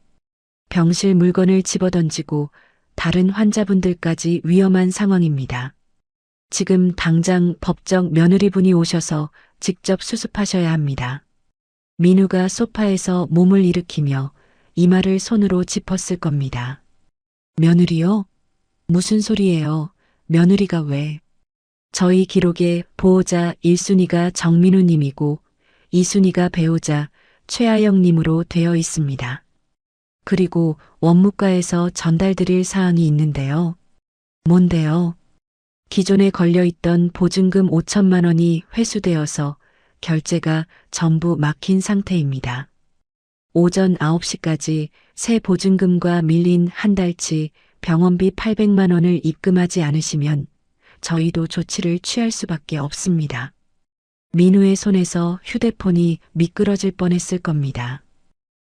병실 물건을 집어던지고 다른 환자분들까지 위험한 상황입니다. 지금 당장 법적 며느리분이 오셔서 직접 수습하셔야 합니다. 민우가 소파에서 몸을 일으키며 이마를 손으로 짚었을 겁니다. 며느리요? 무슨 소리예요? 며느리가 왜? 저희 기록에 보호자 1순위가 정민우님이고 2순위가 배우자 최아영님으로 되어 있습니다. 그리고 원무과에서 전달드릴 사항이 있는데요. 뭔데요? 기존에 걸려있던 보증금 5천만 원이 회수되어서 결제가 전부 막힌 상태입니다. 오전 9시까지 새 보증금과 밀린 한 달치 병원비 800만 원을 입금하지 않으시면 저희도 조치를 취할 수밖에 없습니다. 민우의 손에서 휴대폰이 미끄러질 뻔했을 겁니다.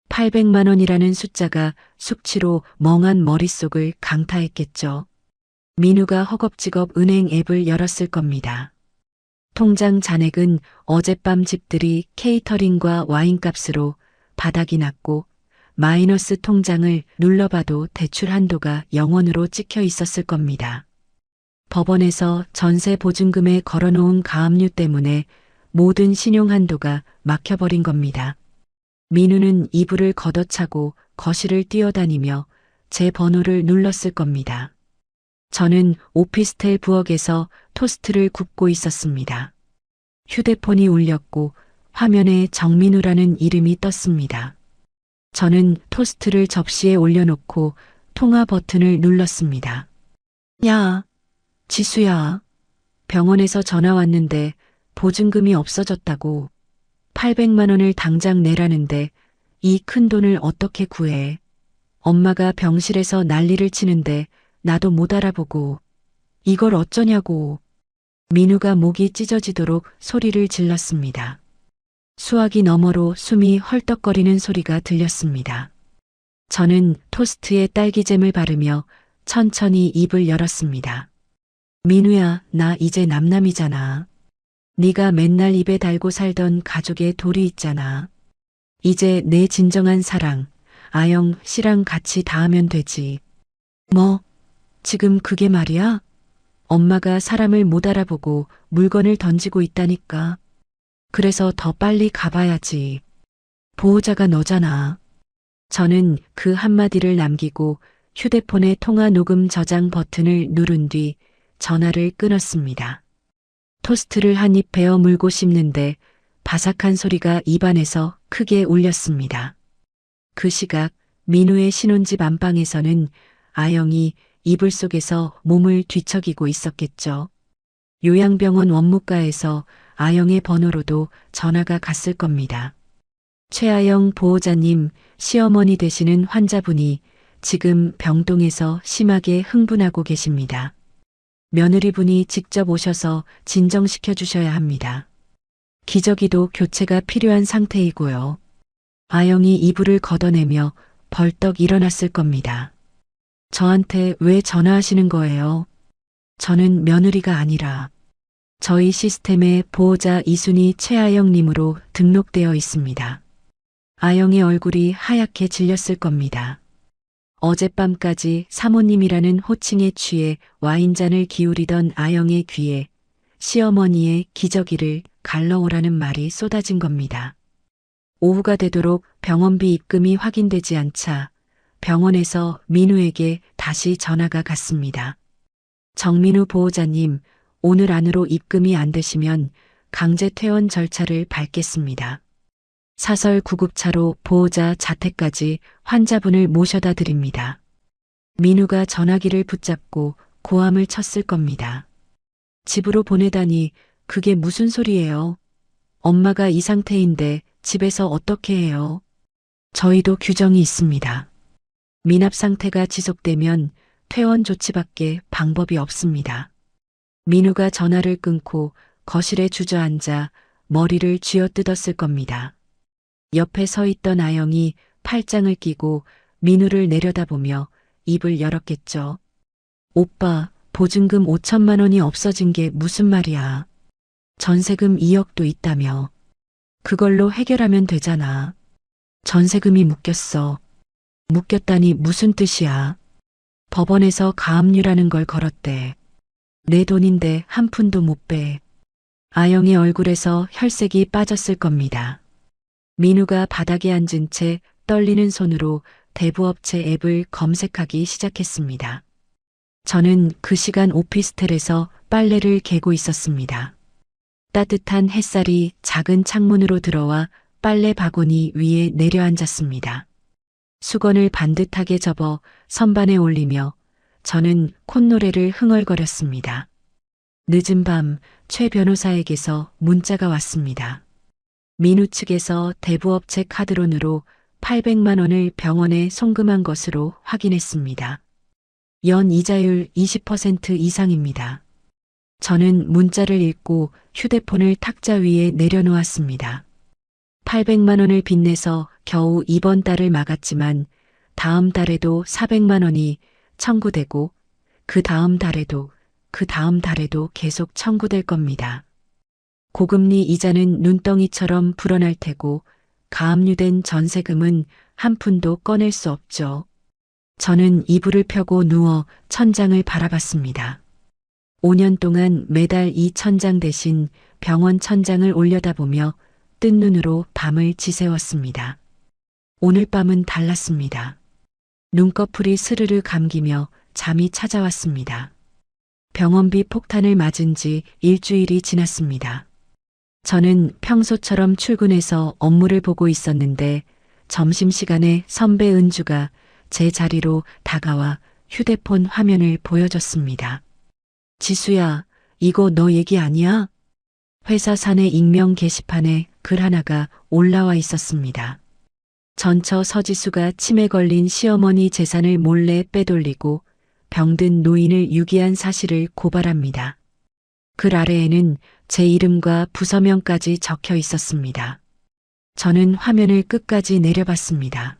800만 원이라는 숫자가 숙취로 멍한 머릿속을 강타했겠죠. 민우가 허겁지겁 은행 앱을 열었을 겁니다. 통장 잔액은 어젯밤 집들이 케이터링과 와인값으로 바닥이 났고 마이너스 통장을 눌러봐도 대출 한도가 0원으로 찍혀 있었을 겁니다. 법원에서 전세 보증금에 걸어놓은 가압류 때문에 모든 신용 한도가 막혀버린 겁니다. 민우는 이불을 걷어차고 거실을 뛰어다니며 제 번호를 눌렀을 겁니다. 저는 오피스텔 부엌에서 토스트를 굽고 있었습니다. 휴대폰이 울렸고 화면에 정민우라는 이름이 떴습니다. 저는 토스트를 접시에 올려놓고 통화 버튼을 눌렀습니다. 야, 지수야. 병원에서 전화 왔는데 보증금이 없어졌다고. 800만 원을 당장 내라는데 이 큰 돈을 어떻게 구해. 엄마가 병실에서 난리를 치는데 나도 못 알아보고. 이걸 어쩌냐고. 민우가 목이 찢어지도록 소리를 질렀습니다. 수화기 너머로 숨이 헐떡거리는 소리가 들렸습니다. 저는 토스트에 딸기잼을 바르며 천천히 입을 열었습니다. 민우야, 나 이제 남남이잖아. 네가 맨날 입에 달고 살던 가족의 돌이 있잖아. 이제 내 진정한 사랑, 아영 씨랑 같이 다 하면 되지. 뭐? 지금 그게 말이야? 엄마가 사람을 못 알아보고 물건을 던지고 있다니까. 그래서 더 빨리 가봐야지. 보호자가 너잖아. 저는 그 한마디를 남기고 휴대폰의 통화 녹음 저장 버튼을 누른 뒤 전화를 끊었습니다. 토스트를 한 입 베어 물고 씹는데 바삭한 소리가 입안에서 크게 울렸습니다. 그 시각 민우의 신혼집 안방에서는 아영이 이불 속에서 몸을 뒤척이고 있었겠죠. 요양병원 원무과에서 아영의 번호로도 전화가 갔을 겁니다. 최아영 보호자님, 시어머니 되시는 환자분이 지금 병동에서 심하게 흥분하고 계십니다. 며느리분이 직접 오셔서 진정시켜 주셔야 합니다. 기저귀도 교체가 필요한 상태이고요. 아영이 이불을 걷어내며 벌떡 일어났을 겁니다. 저한테 왜 전화하시는 거예요? 저는 며느리가 아니라 저희 시스템에 보호자 이순희 최아영님으로 등록되어 있습니다. 아영의 얼굴이 하얗게 질렸을 겁니다. 어젯밤까지 사모님이라는 호칭에 취해 와인잔을 기울이던 아영의 귀에 시어머니의 기저귀를 갈러오라는 말이 쏟아진 겁니다. 오후가 되도록 병원비 입금이 확인되지 않자 병원에서 민우에게 다시 전화가 갔습니다. 정민우 보호자님, 오늘 안으로 입금이 안 되시면 강제 퇴원 절차를 밟겠습니다. 사설 구급차로 보호자 자택까지 환자분을 모셔다 드립니다. 민우가 전화기를 붙잡고 고함을 쳤을 겁니다. 집으로 보내다니 그게 무슨 소리예요? 엄마가 이 상태인데 집에서 어떻게 해요? 저희도 규정이 있습니다. 미납 상태가 지속되면 퇴원 조치밖에 방법이 없습니다. 민우가 전화를 끊고 거실에 주저앉아 머리를 쥐어뜯었을 겁니다. 옆에 서 있던 아영이 팔짱을 끼고 민우를 내려다보며 입을 열었겠죠. 오빠, 보증금 5천만 원이 없어진 게 무슨 말이야. 전세금 2억도 있다며. 그걸로 해결하면 되잖아. 전세금이 묶였어. 묶였다니 무슨 뜻이야. 법원에서 가압류라는 걸 걸었대. 내 돈인데 한 푼도 못 빼. 아영의 얼굴에서 혈색이 빠졌을 겁니다. 민우가 바닥에 앉은 채 떨리는 손으로 대부업체 앱을 검색하기 시작했습니다. 저는 그 시간 오피스텔에서 빨래를 개고 있었습니다. 따뜻한 햇살이 작은 창문으로 들어와 빨래 바구니 위에 내려앉았습니다. 수건을 반듯하게 접어 선반에 올리며 저는 콧노래를 흥얼거렸습니다. 늦은 밤 최 변호사에게서 문자가 왔습니다. 민우 측에서 대부업체 카드론으로 800만 원을 병원에 송금한 것으로 확인했습니다. 연 이자율 20% 이상입니다. 저는 문자를 읽고 휴대폰을 탁자 위에 내려놓았습니다. 800만 원을 빚내서 겨우 이번 달을 막았지만 다음 달에도 400만 원이 청구되고 그 다음 달에도 계속 청구될 겁니다. 고금리 이자는 눈덩이처럼 불어날 테고 가압류된 전세금은 한 푼도 꺼낼 수 없죠. 저는 이불을 펴고 누워 천장을 바라봤습니다. 5년 동안 매달 이 천장 대신 병원 천장을 올려다보며 뜬 눈으로 밤을 지새웠습니다. 오늘 밤은 달랐습니다. 눈꺼풀이 스르르 감기며 잠이 찾아왔습니다. 병원비 폭탄을 맞은 지 일주일이 지났습니다. 저는 평소처럼 출근해서 업무를 보고 있었는데 점심시간에 선배 은주가 제 자리로 다가와 휴대폰 화면을 보여줬습니다. 지수야, 이거 너 얘기 아니야? 회사 사내 익명 게시판에 글 하나가 올라와 있었습니다. 전처 서지수가 치매 걸린 시어머니 재산을 몰래 빼돌리고 병든 노인을 유기한 사실을 고발합니다. 글 아래에는 제 이름과 부서명까지 적혀 있었습니다. 저는 화면을 끝까지 내려봤습니다.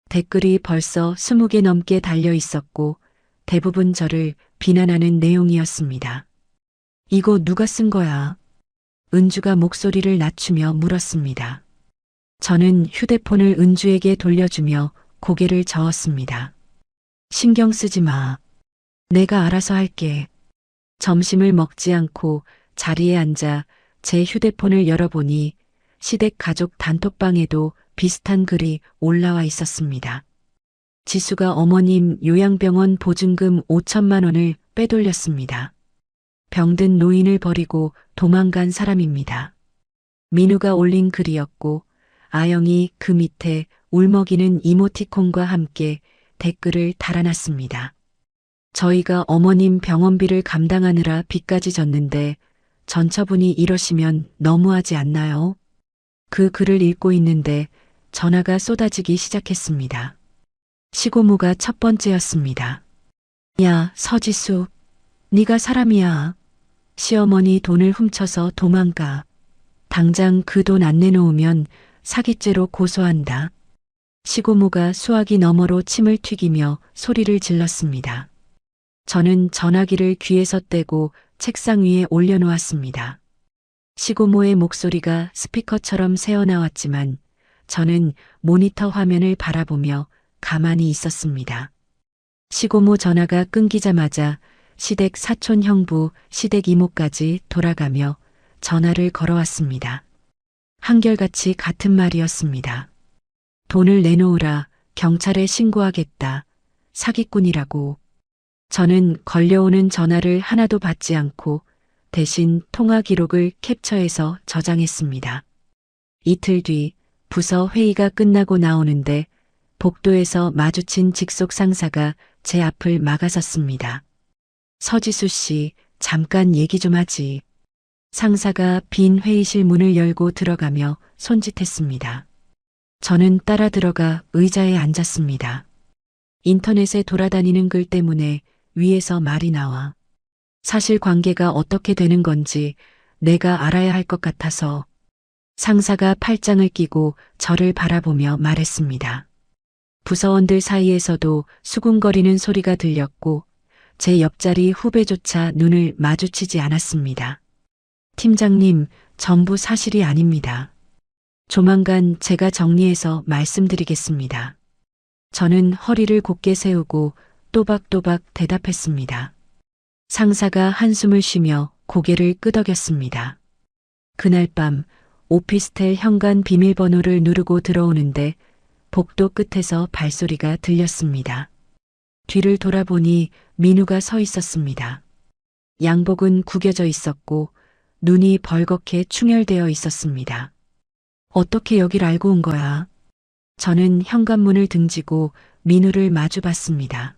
댓글이 벌써 20개 넘게 달려 있었고 대부분 저를 비난하는 내용이었습니다. 이거 누가 쓴 거야? 은주가 목소리를 낮추며 물었습니다. 저는 휴대폰을 은주에게 돌려주며 고개를 저었습니다. 신경 쓰지 마. 내가 알아서 할게. 점심을 먹지 않고 자리에 앉아 제 휴대폰을 열어보니 시댁 가족 단톡방에도 비슷한 글이 올라와 있었습니다. 지수가 어머님 요양병원 보증금 5천만 원을 빼돌렸습니다. 병든 노인을 버리고 도망간 사람입니다. 민우가 올린 글이었고 아영이 그 밑에 울먹이는 이모티콘과 함께 댓글을 달아놨습니다. 저희가 어머님 병원비를 감당하느라 빚까지 졌는데 전처분이 이러시면 너무하지 않나요? 그 글을 읽고 있는데 전화가 쏟아지기 시작했습니다. 시고모가 첫 번째였습니다. 야, 서지수. 네가 사람이야. 시어머니 돈을 훔쳐서 도망가. 당장 그 돈 안 내놓으면 사기죄로 고소한다. 시고모가 수화기 너머로 침을 튀기며 소리를 질렀습니다. 저는 전화기를 귀에서 떼고 책상 위에 올려놓았습니다. 시고모의 목소리가 스피커처럼 새어나왔지만 저는 모니터 화면을 바라보며 가만히 있었습니다. 시고모 전화가 끊기자마자 시댁 사촌 형부, 시댁 이모까지 돌아가며 전화를 걸어왔습니다. 한결같이 같은 말이었습니다. 돈을 내놓으라, 경찰에 신고하겠다, 사기꾼이라고. 저는 걸려오는 전화를 하나도 받지 않고 대신 통화 기록을 캡처해서 저장했습니다. 이틀 뒤 부서 회의가 끝나고 나오는데 복도에서 마주친 직속 상사가 제 앞을 막아섰습니다. 서지수 씨, 잠깐 얘기 좀 하지. 상사가 빈 회의실 문을 열고 들어가며 손짓했습니다. 저는 따라 들어가 의자에 앉았습니다. 인터넷에 돌아다니는 글 때문에 위에서 말이 나와. 사실관계가 어떻게 되는 건지 내가 알아야 할 것 같아서. 상사가 팔짱을 끼고 저를 바라보며 말했습니다. 부서원들 사이에서도 수군거리는 소리가 들렸고 제 옆자리 후배조차 눈을 마주치지 않았습니다. 팀장님, 전부 사실이 아닙니다. 조만간 제가 정리해서 말씀드리겠습니다. 저는 허리를 곧게 세우고 또박또박 대답했습니다. 상사가 한숨을 쉬며 고개를 끄덕였습니다. 그날 밤 오피스텔 현관 비밀번호를 누르고 들어오는데 복도 끝에서 발소리가 들렸습니다. 뒤를 돌아보니 민우가 서 있었습니다. 양복은 구겨져 있었고 눈이 벌겋게 충혈되어 있었습니다. 어떻게 여길 알고 온 거야? 저는 현관문을 등지고 민우를 마주봤습니다.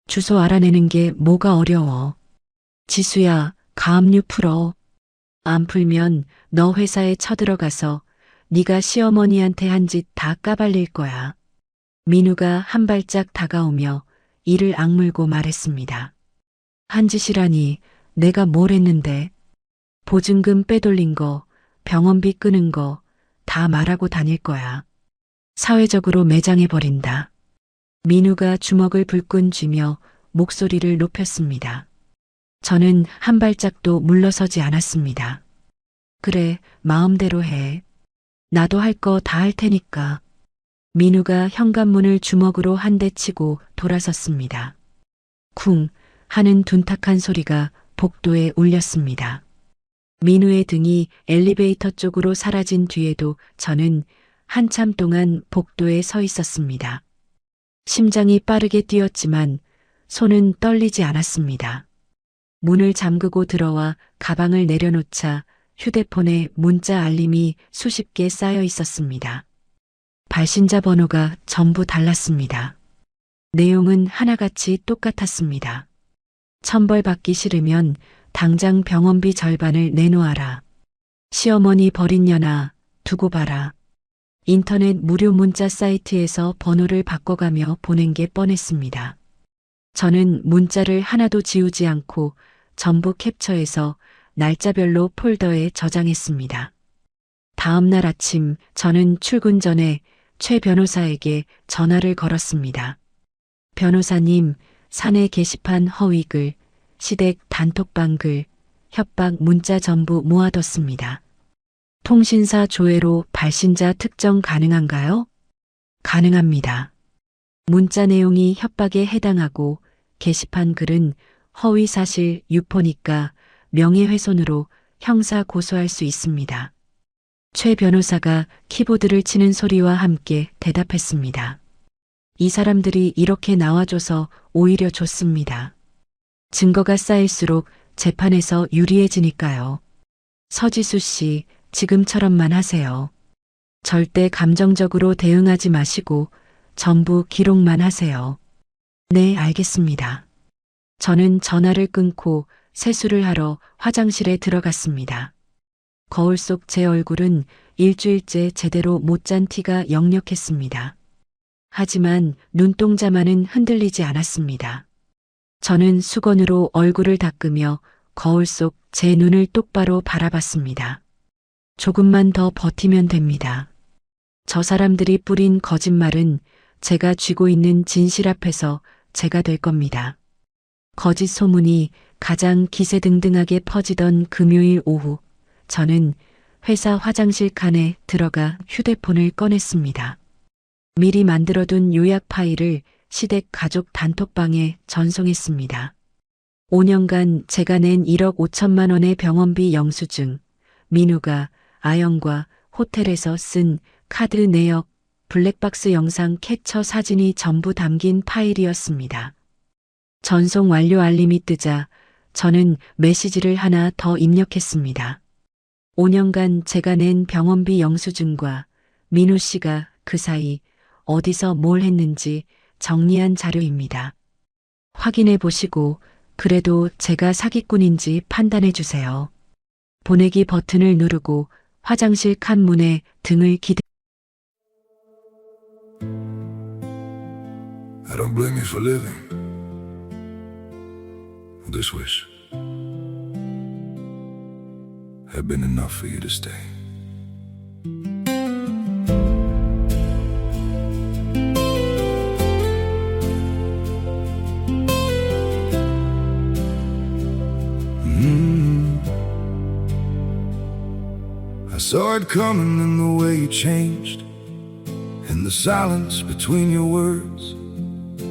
주소 알아내는 게 뭐가 어려워. 지수야, 가압류 풀어. 안 풀면 너 회사에 쳐들어가서 네가 시어머니한테 한 짓 다 까발릴 거야. 민우가 한 발짝 다가오며 이를 악물고 말했습니다. 한 짓이라니 내가 뭘 했는데. 보증금 빼돌린 거, 병원비 끄는 거 다 말하고 다닐 거야. 사회적으로 매장해버린다. 민우가 주먹을 불끈 쥐며 목소리를 높였습니다. 저는 한 발짝도 물러서지 않았습니다. 그래, 마음대로 해. 나도 할 거 다 할 테니까. 민우가 현관문을 주먹으로 한 대 치고 돌아섰습니다. 쿵 하는 둔탁한 소리가 복도에 울렸습니다. 민우의 등이 엘리베이터 쪽으로 사라진 뒤에도 저는 한참 동안 복도에 서 있었습니다. 심장이 빠르게 뛰었지만 손은 떨리지 않았습니다. 문을 잠그고 들어와 가방을 내려놓자 휴대폰에 문자 알림이 수십 개 쌓여 있었습니다. 발신자 번호가 전부 달랐습니다. 내용은 하나같이 똑같았습니다. 천벌받기 싫으면 당장 병원비 절반을 내놓아라. 시어머니 버린 년아, 두고 봐라. 인터넷 무료 문자 사이트에서 번호를 바꿔가며 보낸 게 뻔했습니다. 저는 문자를 하나도 지우지 않고 전부 캡처해서 날짜별로 폴더에 저장했습니다. 다음 날 아침 저는 출근 전에 최 변호사에게 전화를 걸었습니다. 변호사님, 사내 게시판 허위글, 시댁 단톡방 글, 협박 문자 전부 모아뒀습니다. 통신사 조회로 발신자 특정 가능한가요? 가능합니다. 문자 내용이 협박에 해당하고 게시판 글은 허위 사실 유포니까 명예훼손으로 형사 고소할 수 있습니다. 최 변호사가 키보드를 치는 소리와 함께 대답했습니다. 이 사람들이 이렇게 나와줘서 오히려 좋습니다. 증거가 쌓일수록 재판에서 유리해지니까요. 서지수 씨, 지금처럼만 하세요. 절대 감정적으로 대응하지 마시고 전부 기록만 하세요. 네, 알겠습니다. 저는 전화를 끊고 세수를 하러 화장실에 들어갔습니다. 거울 속 제 얼굴은 일주일째 제대로 못 잔 티가 역력했습니다. 하지만 눈동자만은 흔들리지 않았습니다. 저는 수건으로 얼굴을 닦으며 거울 속 제 눈을 똑바로 바라봤습니다. 조금만 더 버티면 됩니다. 저 사람들이 뿌린 거짓말은 제가 쥐고 있는 진실 앞에서 제가 될 겁니다. 거짓 소문이 가장 기세등등하게 퍼지던 금요일 오후, 저는 회사 화장실 칸에 들어가 휴대폰을 꺼냈습니다. 미리 만들어둔 요약 파일을 시댁 가족 단톡방에 전송했습니다. 5년간 제가 낸 1억 5천만 원의 병원비 영수증, 민우가 아영과 호텔에서 쓴 카드 내역, 블랙박스 영상 캡처 사진이 전부 담긴 파일이었습니다. 전송 완료 알림이 뜨자 저는 메시지를 하나 더 입력했습니다. 5년간 제가 낸 병원비 영수증과 민우 씨가 그 사이 어디서 뭘 했는지 정리한 자료입니다. 확인해 보시고 그래도 제가 사기꾼인지 판단해 주세요. 보내기 버튼을 누르고 화장실 칸 문에 등을 기대. I don't blame you for living this wish had been enough for you to stay. I saw it coming in the way you changed, in the silence between your words.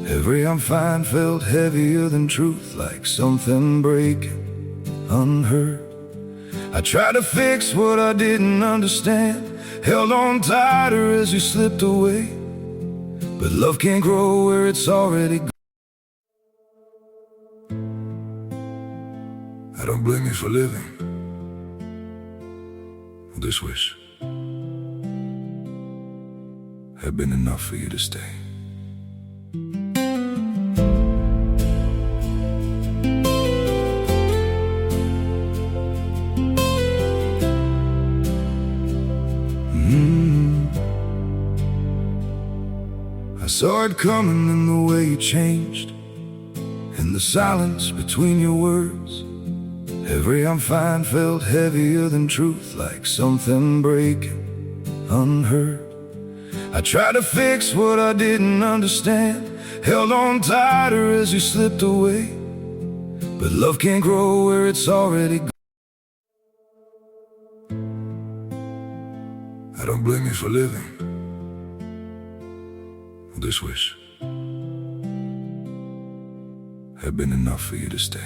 Every I'm fine felt heavier than truth, like something breaking unheard. I tried to fix what I didn't understand, held on tighter as you slipped away. But love can't grow where it's already gone. I don't blame you for living this wish had been enough for you to stay. I saw it coming in the way you changed, in the silence between your words. Every I'm fine felt heavier than truth, like something breaking unheard. I tried to fix what I didn't understand, held on tighter as you slipped away. But love can't grow where it's already gone. I don't blame you for living this wish had been enough for you to stay.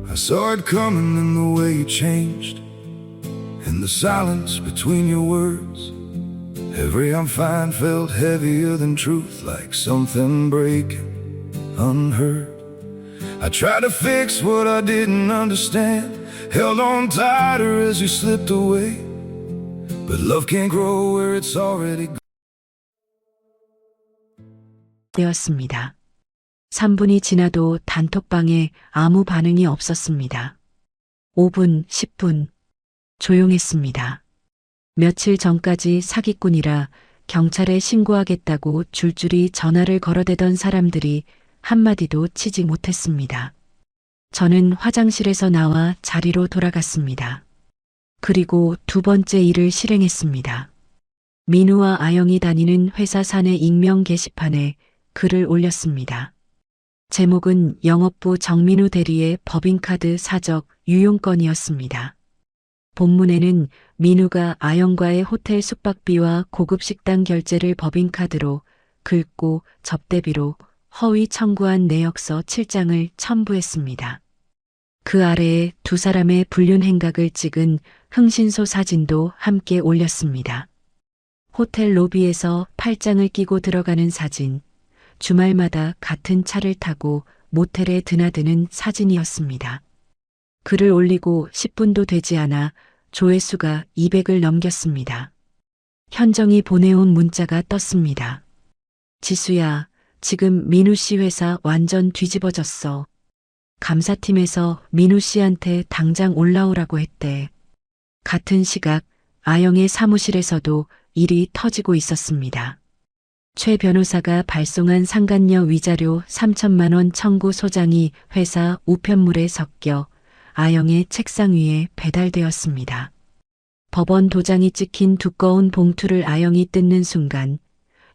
I saw it coming in the way you changed, in the silence between your words. Every I'm fine felt heavier than truth, like something breaking unheard. I tried to fix what I didn't understand, held on tighter as you slipped away. But love can't grow where it's already gone. 되었습니다. 3분이 지나도 단톡방에 아무 반응이 없었습니다. 5분, 10분. 조용했습니다. 며칠 전까지 사기꾼이라 경찰에 신고하겠다고 줄줄이 전화를 걸어대던 사람들이 한마디도 치지 못했습니다. 저는 화장실에서 나와 자리로 돌아갔습니다. 그리고 두 번째 일을 실행했습니다. 민우와 아영이 다니는 회사 사내 익명 게시판에 글을 올렸습니다. 제목은 영업부 정민우 대리의 법인카드 사적 유용건이었습니다. 본문에는 민우가 아영과의 호텔 숙박비와 고급 식당 결제를 법인카드로 긁고 접대비로 허위 청구한 내역서 7장을 첨부했습니다. 그 아래에 두 사람의 불륜 행각을 찍은 흥신소 사진도 함께 올렸습니다. 호텔 로비에서 팔짱을 끼고 들어가는 사진, 주말마다 같은 차를 타고 모텔에 드나드는 사진이었습니다. 글을 올리고 10분도 되지 않아 조회수가 200을 넘겼습니다. 현정이 보내온 문자가 떴습니다. 지수야, 지금 민우 씨 회사 완전 뒤집어졌어. 감사팀에서 민우 씨한테 당장 올라오라고 했대. 같은 시각 아영의 사무실에서도 일이 터지고 있었습니다. 최 변호사가 발송한 상간녀 위자료 3천만 원 청구 소장이 회사 우편물에 섞여 아영의 책상 위에 배달되었습니다. 법원 도장이 찍힌 두꺼운 봉투를 아영이 뜯는 순간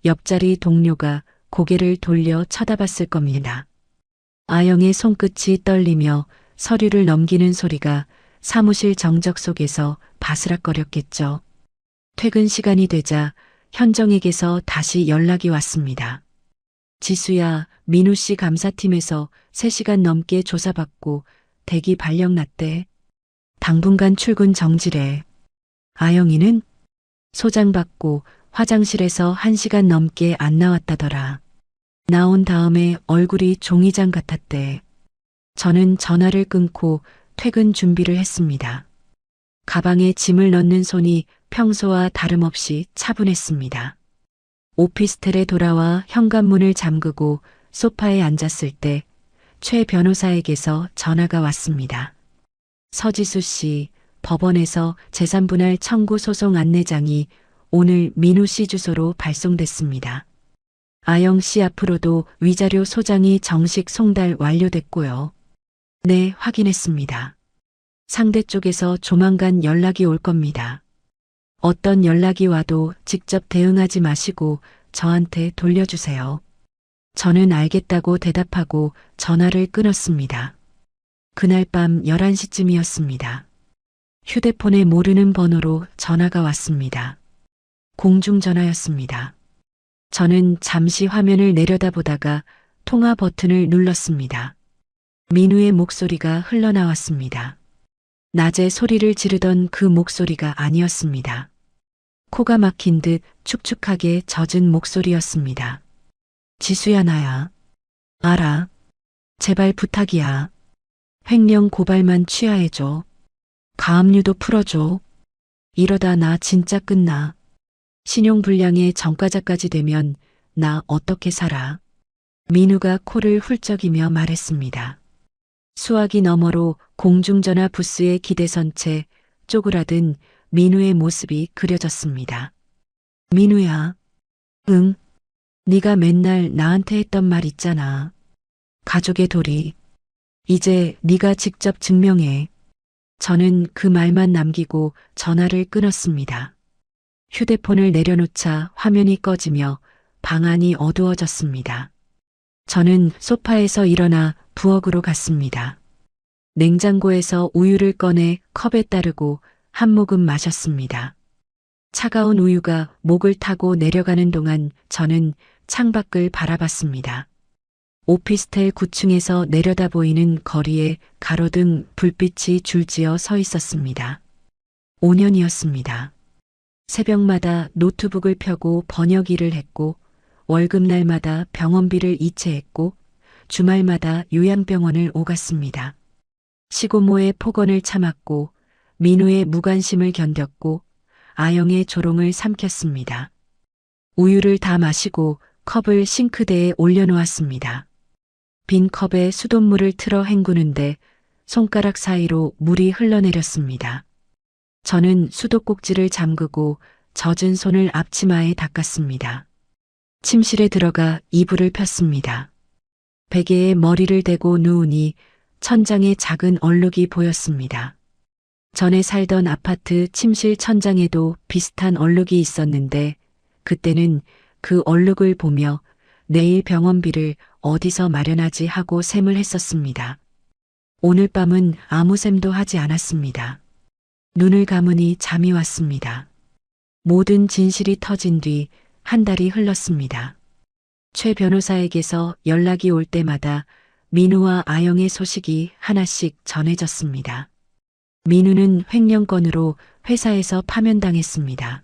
옆자리 동료가 고개를 돌려 쳐다봤을 겁니다. 아영의 손끝이 떨리며 서류를 넘기는 소리가 사무실 정적 속에서 바스락거렸겠죠. 퇴근 시간이 되자 현정에게서 다시 연락이 왔습니다. 지수야, 민우 씨 감사팀에서 3시간 넘게 조사받고 대기 발령 났대. 당분간 출근 정지래. 아영이는 소장 받고 화장실에서 1시간 넘게 안 나왔다더라. 나온 다음에 얼굴이 종이장 같았대. 저는 전화를 끊고 퇴근 준비를 했습니다. 가방에 짐을 넣는 손이 평소와 다름없이 차분했습니다. 오피스텔에 돌아와 현관문을 잠그고 소파에 앉았을 때 최 변호사에게서 전화가 왔습니다. 서지수 씨, 법원에서 재산분할 청구 소송 안내장이 오늘 민우 씨 주소로 발송됐습니다. 아영 씨 앞으로도 위자료 소장이 정식 송달 완료됐고요. 네, 확인했습니다. 상대 쪽에서 조만간 연락이 올 겁니다. 어떤 연락이 와도 직접 대응하지 마시고 저한테 돌려주세요. 저는 알겠다고 대답하고 전화를 끊었습니다. 그날 밤 11시쯤이었습니다. 휴대폰에 모르는 번호로 전화가 왔습니다. 공중전화였습니다. 저는 잠시 화면을 내려다보다가 통화 버튼을 눌렀습니다. 민우의 목소리가 흘러나왔습니다. 낮에 소리를 지르던 그 목소리가 아니었습니다. 코가 막힌 듯 축축하게 젖은 목소리였습니다. 지수야, 나야. 알아. 제발 부탁이야. 횡령 고발만 취하해줘. 가압류도 풀어줘. 이러다 나 진짜 끝나. 신용불량에 전과자까지 되면 나 어떻게 살아. 민우가 코를 훌쩍이며 말했습니다. 수화기 너머로 공중전화 부스에 기대선 채 쪼그라든 민우의 모습이 그려졌습니다. 민우야. 응. 네가 맨날 나한테 했던 말 있잖아. 가족의 도리. 이제 네가 직접 증명해. 저는 그 말만 남기고 전화를 끊었습니다. 휴대폰을 내려놓자 화면이 꺼지며 방 안이 어두워졌습니다. 저는 소파에서 일어나 부엌으로 갔습니다. 냉장고에서 우유를 꺼내 컵에 따르고 한 모금 마셨습니다. 차가운 우유가 목을 타고 내려가는 동안 저는 창밖을 바라봤습니다. 오피스텔 9층에서 내려다 보이는 거리에 가로등 불빛이 줄지어 서 있었습니다. 5년이었습니다. 새벽마다 노트북을 펴고 번역 일을 했고 월급날마다 병원비를 이체했고 주말마다 요양병원을 오갔습니다. 시고모의 폭언을 참았고 민우의 무관심을 견뎠고 아영의 조롱을 삼켰습니다. 우유를 다 마시고 컵을 싱크대에 올려놓았습니다. 빈 컵에 수돗물을 틀어 헹구는데 손가락 사이로 물이 흘러내렸습니다. 저는 수도꼭지를 잠그고 젖은 손을 앞치마에 닦았습니다. 침실에 들어가 이불을 폈습니다. 베개에 머리를 대고 누우니 천장에 작은 얼룩이 보였습니다. 전에 살던 아파트 침실 천장에도 비슷한 얼룩이 있었는데 그때는 그 얼룩을 보며 내일 병원비를 어디서 마련하지 하고 셈을 했었습니다. 오늘 밤은 아무 셈도 하지 않았습니다. 눈을 감으니 잠이 왔습니다. 모든 진실이 터진 뒤 한 달이 흘렀습니다. 최 변호사에게서 연락이 올 때마다 민우와 아영의 소식이 하나씩 전해졌습니다. 민우는 횡령건으로 회사에서 파면당했습니다.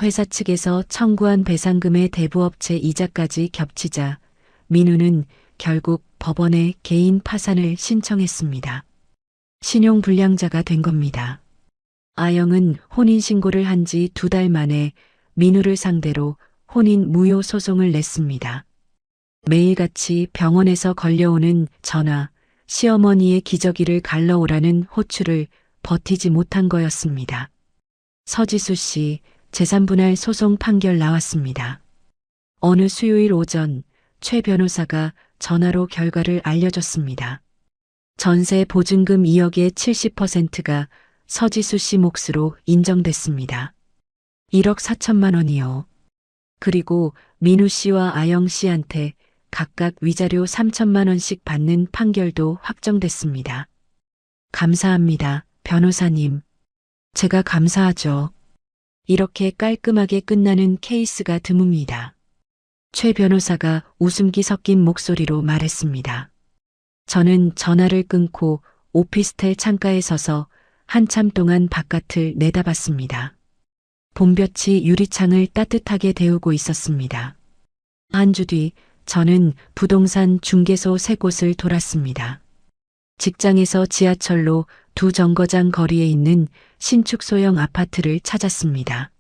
회사 측에서 청구한 배상금의 대부업체 이자까지 겹치자 민우는 결국 법원에 개인 파산을 신청했습니다. 신용불량자가 된 겁니다. 아영은 혼인신고를 한 지 2달 만에 민우를 상대로 혼인 무효 소송을 냈습니다. 매일같이 병원에서 걸려오는 전화, 시어머니의 기저귀를 갈러오라는 호출을 버티지 못한 거였습니다. 서지수 씨 재산분할 소송 판결 나왔습니다. 어느 수요일 오전 최 변호사가 전화로 결과를 알려줬습니다. 전세 보증금 2억의 70%가 서지수 씨 몫으로 인정됐습니다. 1억 4천만 원이요. 그리고 민우 씨와 아영 씨한테 각각 위자료 3천만 원씩 받는 판결도 확정됐습니다. 감사합니다, 변호사님. 제가 감사하죠. 이렇게 깔끔하게 끝나는 케이스가 드뭅니다. 최 변호사가 웃음기 섞인 목소리로 말했습니다. 저는 전화를 끊고 오피스텔 창가에 서서 한참 동안 바깥을 내다봤습니다. 봄볕이 유리창을 따뜻하게 데우고 있었습니다. 한 주 뒤 저는 부동산 중개소 3곳을 돌았습니다. 직장에서 지하철로 2정거장 거리에 있는 신축 소형 아파트를 찾았습니다.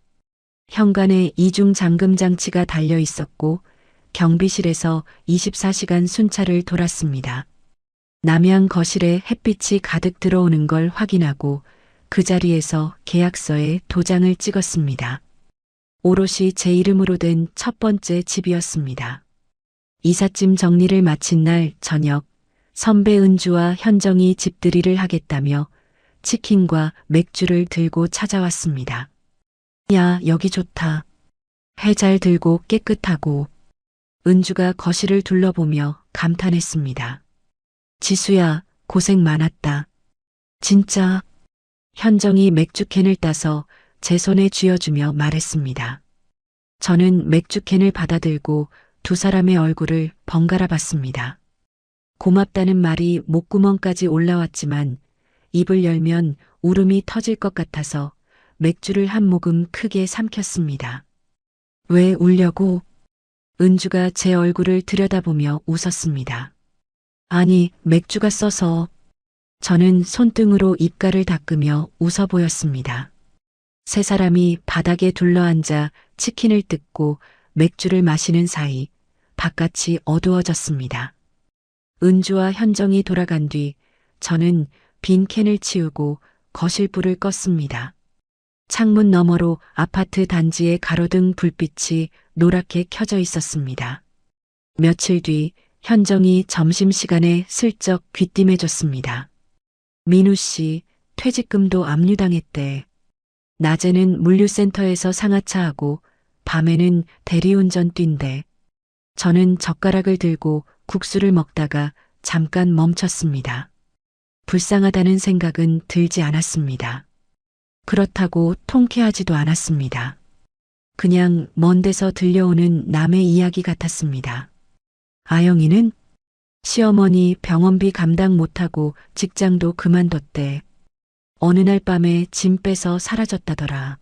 현관에 이중 잠금 장치가 달려 있었고 경비실에서 24시간 순찰을 돌았습니다. 남양 거실에 햇빛이 가득 들어오는 걸 확인하고 그 자리에서 계약서에 도장을 찍었습니다. 오롯이 제 이름으로 된 첫 번째 집이었습니다. 이삿짐 정리를 마친 날 저녁 선배 은주와 현정이 집들이를 하겠다며 치킨과 맥주를 들고 찾아왔습니다. 야, 여기 좋다. 해 잘 들고 깨끗하고. 은주가 거실을 둘러보며 감탄했습니다. 지수야, 고생 많았다. 진짜. 현정이 맥주캔을 따서 제 손에 쥐어주며 말했습니다. 저는 맥주캔을 받아들고 2 사람의 얼굴을 번갈아 봤습니다. 고맙다는 말이 목구멍까지 올라왔지만 입을 열면 울음이 터질 것 같아서 맥주를 한 모금 크게 삼켰습니다. 왜 울려고? 은주가 제 얼굴을 들여다보며 웃었습니다. 아니, 맥주가 써서. 저는 손등으로 입가를 닦으며 웃어 보였습니다. 3 사람이 바닥에 둘러앉아 치킨을 뜯고 맥주를 마시는 사이 바깥이 어두워졌습니다. 은주와 현정이 돌아간 뒤 저는 빈 캔을 치우고 거실불을 껐습니다. 창문 너머로 아파트 단지의 가로등 불빛이 노랗게 켜져 있었습니다. 며칠 뒤 현정이 점심시간에 슬쩍 귀띔해줬습니다. 민우 씨, 퇴직금도 압류당했대. 낮에는 물류센터에서 상하차하고 밤에는 대리운전 뛴대. 저는 젓가락을 들고 국수를 먹다가 잠깐 멈췄습니다. 불쌍하다는 생각은 들지 않았습니다. 그렇다고 통쾌하지도 않았습니다. 그냥 먼 데서 들려오는 남의 이야기 같았습니다. 아영이는 시어머니 병원비 감당 못하고 직장도 그만뒀대. 어느 날 밤에 짐 빼서 사라졌다더라.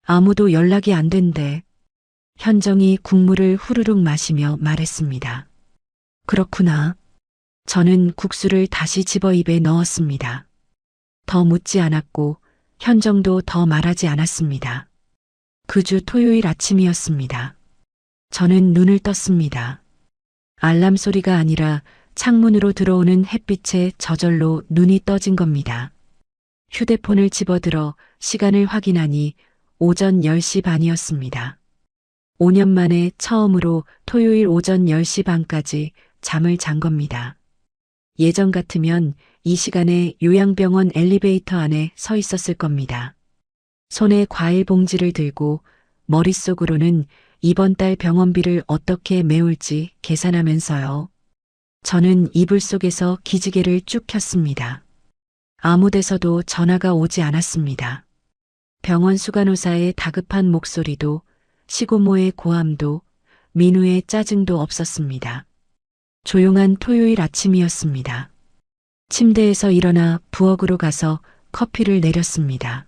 아무도 연락이 안 된대. 현정이 국물을 후루룩 마시며 말했습니다. 그렇구나. 저는 국수를 다시 집어 입에 넣었습니다. 더 묻지 않았고 현정도 더 말하지 않았습니다. 그 주 토요일 아침이었습니다. 저는 눈을 떴습니다. 알람 소리가 아니라 창문으로 들어오는 햇빛에 저절로 눈이 떠진 겁니다. 휴대폰을 집어들어 시간을 확인하니 오전 10시 반이었습니다. 5년 만에 처음으로 토요일 오전 10시 반까지 잠을 잔 겁니다. 예전 같으면 이 시간에 요양병원 엘리베이터 안에 서 있었을 겁니다. 손에 과일 봉지를 들고 머릿속으로는 이번 달 병원비를 어떻게 메울지 계산하면서요. 저는 이불 속에서 기지개를 쭉 켰습니다. 아무 데서도 전화가 오지 않았습니다. 병원 수간호사의 다급한 목소리도 시고모의 고함도 민우의 짜증도 없었습니다. 조용한 토요일 아침이었습니다. 침대에서 일어나 부엌으로 가서 커피를 내렸습니다.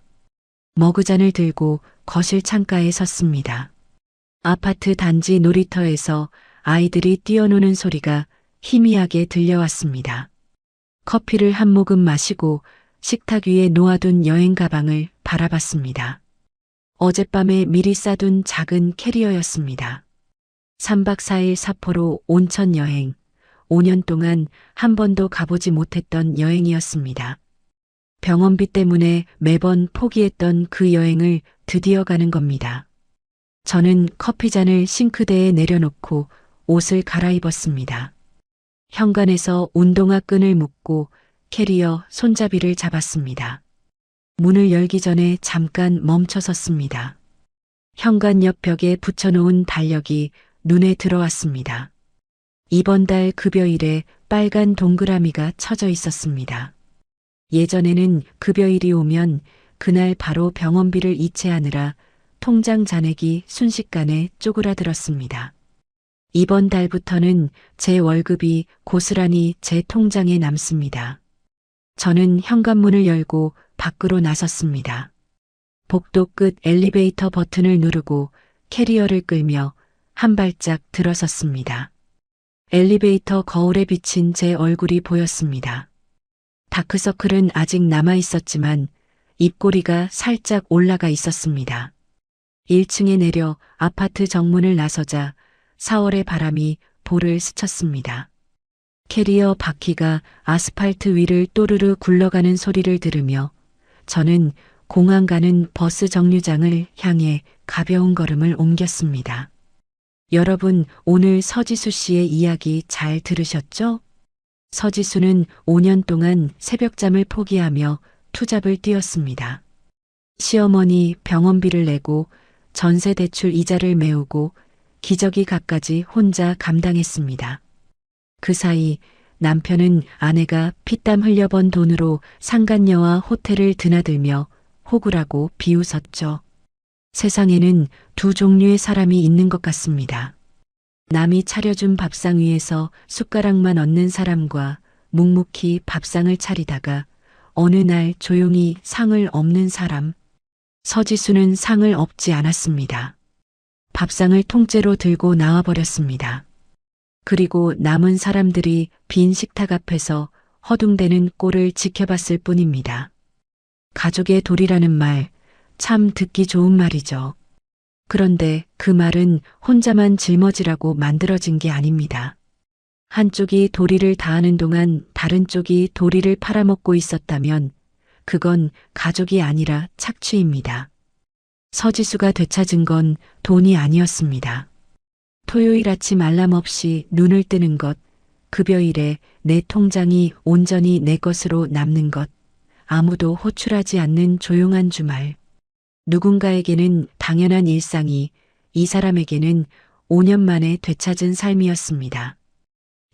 머그잔을 들고 거실 창가에 섰습니다. 아파트 단지 놀이터에서 아이들이 뛰어노는 소리가 희미하게 들려왔습니다. 커피를 한 모금 마시고 식탁 위에 놓아둔 여행 가방을 바라봤습니다. 어젯밤에 미리 싸둔 작은 캐리어였습니다. 3박 4일 사포로 온천 여행, 5년 동안 한 번도 가보지 못했던 여행이었습니다. 병원비 때문에 매번 포기했던 그 여행을 드디어 가는 겁니다. 저는 커피잔을 싱크대에 내려놓고 옷을 갈아입었습니다. 현관에서 운동화 끈을 묶고 캐리어 손잡이를 잡았습니다. 문을 열기 전에 잠깐 멈춰 섰습니다. 현관 옆 벽에 붙여놓은 달력이 눈에 들어왔습니다. 이번 달 급여일에 빨간 동그라미가 쳐져 있었습니다. 예전에는 급여일이 오면 그날 바로 병원비를 이체하느라 통장 잔액이 순식간에 쪼그라들었습니다. 이번 달부터는 제 월급이 고스란히 제 통장에 남습니다. 저는 현관문을 열고 밖으로 나섰습니다. 복도 끝 엘리베이터 버튼을 누르고 캐리어를 끌며 한 발짝 들어섰습니다. 엘리베이터 거울에 비친 제 얼굴이 보였습니다. 다크서클은 아직 남아 있었지만 입꼬리가 살짝 올라가 있었습니다. 1층에 내려 아파트 정문을 나서자 4월의 바람이 볼을 스쳤습니다. 캐리어 바퀴가 아스팔트 위를 또르르 굴러가는 소리를 들으며 저는 공항 가는 버스 정류장을 향해 가벼운 걸음을 옮겼습니다. 여러분, 오늘 서지수 씨의 이야기 잘 들으셨죠? 서지수는 5년 동안 새벽잠을 포기하며 투잡을 뛰었습니다. 시어머니 병원비를 내고 전세 대출 이자를 메우고 기저귀 값까지 혼자 감당했습니다. 그 사이 남편은 아내가 피땀 흘려 번 돈으로 상간녀와 호텔을 드나들며 호구라고 비웃었죠. 세상에는 두 종류의 사람이 있는 것 같습니다. 남이 차려준 밥상 위에서 숟가락만 얹는 사람과 묵묵히 밥상을 차리다가 어느 날 조용히 상을 엎는 사람. 서지수는 상을 엎지 않았습니다. 밥상을 통째로 들고 나와버렸습니다. 그리고 남은 사람들이 빈 식탁 앞에서 허둥대는 꼴을 지켜봤을 뿐입니다. 가족의 도리라는 말, 참 듣기 좋은 말이죠. 그런데 그 말은 혼자만 짊어지라고 만들어진 게 아닙니다. 한쪽이 도리를 다하는 동안 다른 쪽이 도리를 팔아먹고 있었다면 그건 가족이 아니라 착취입니다. 서지수가 되찾은 건 돈이 아니었습니다. 토요일 아침 알람 없이 눈을 뜨는 것, 급여일에 내 통장이 온전히 내 것으로 남는 것, 아무도 호출하지 않는 조용한 주말. 누군가에게는 당연한 일상이 이 사람에게는 5년 만에 되찾은 삶이었습니다.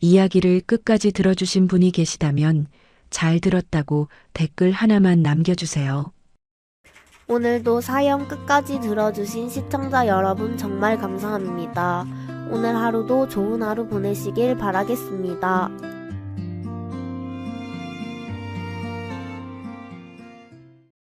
이야기를 끝까지 들어주신 분이 계시다면 잘 들었다고 댓글 하나만 남겨주세요. 오늘도 사연 끝까지 들어주신 시청자 여러분 정말 감사합니다. 오늘 하루도 좋은 하루 보내시길 바라겠습니다.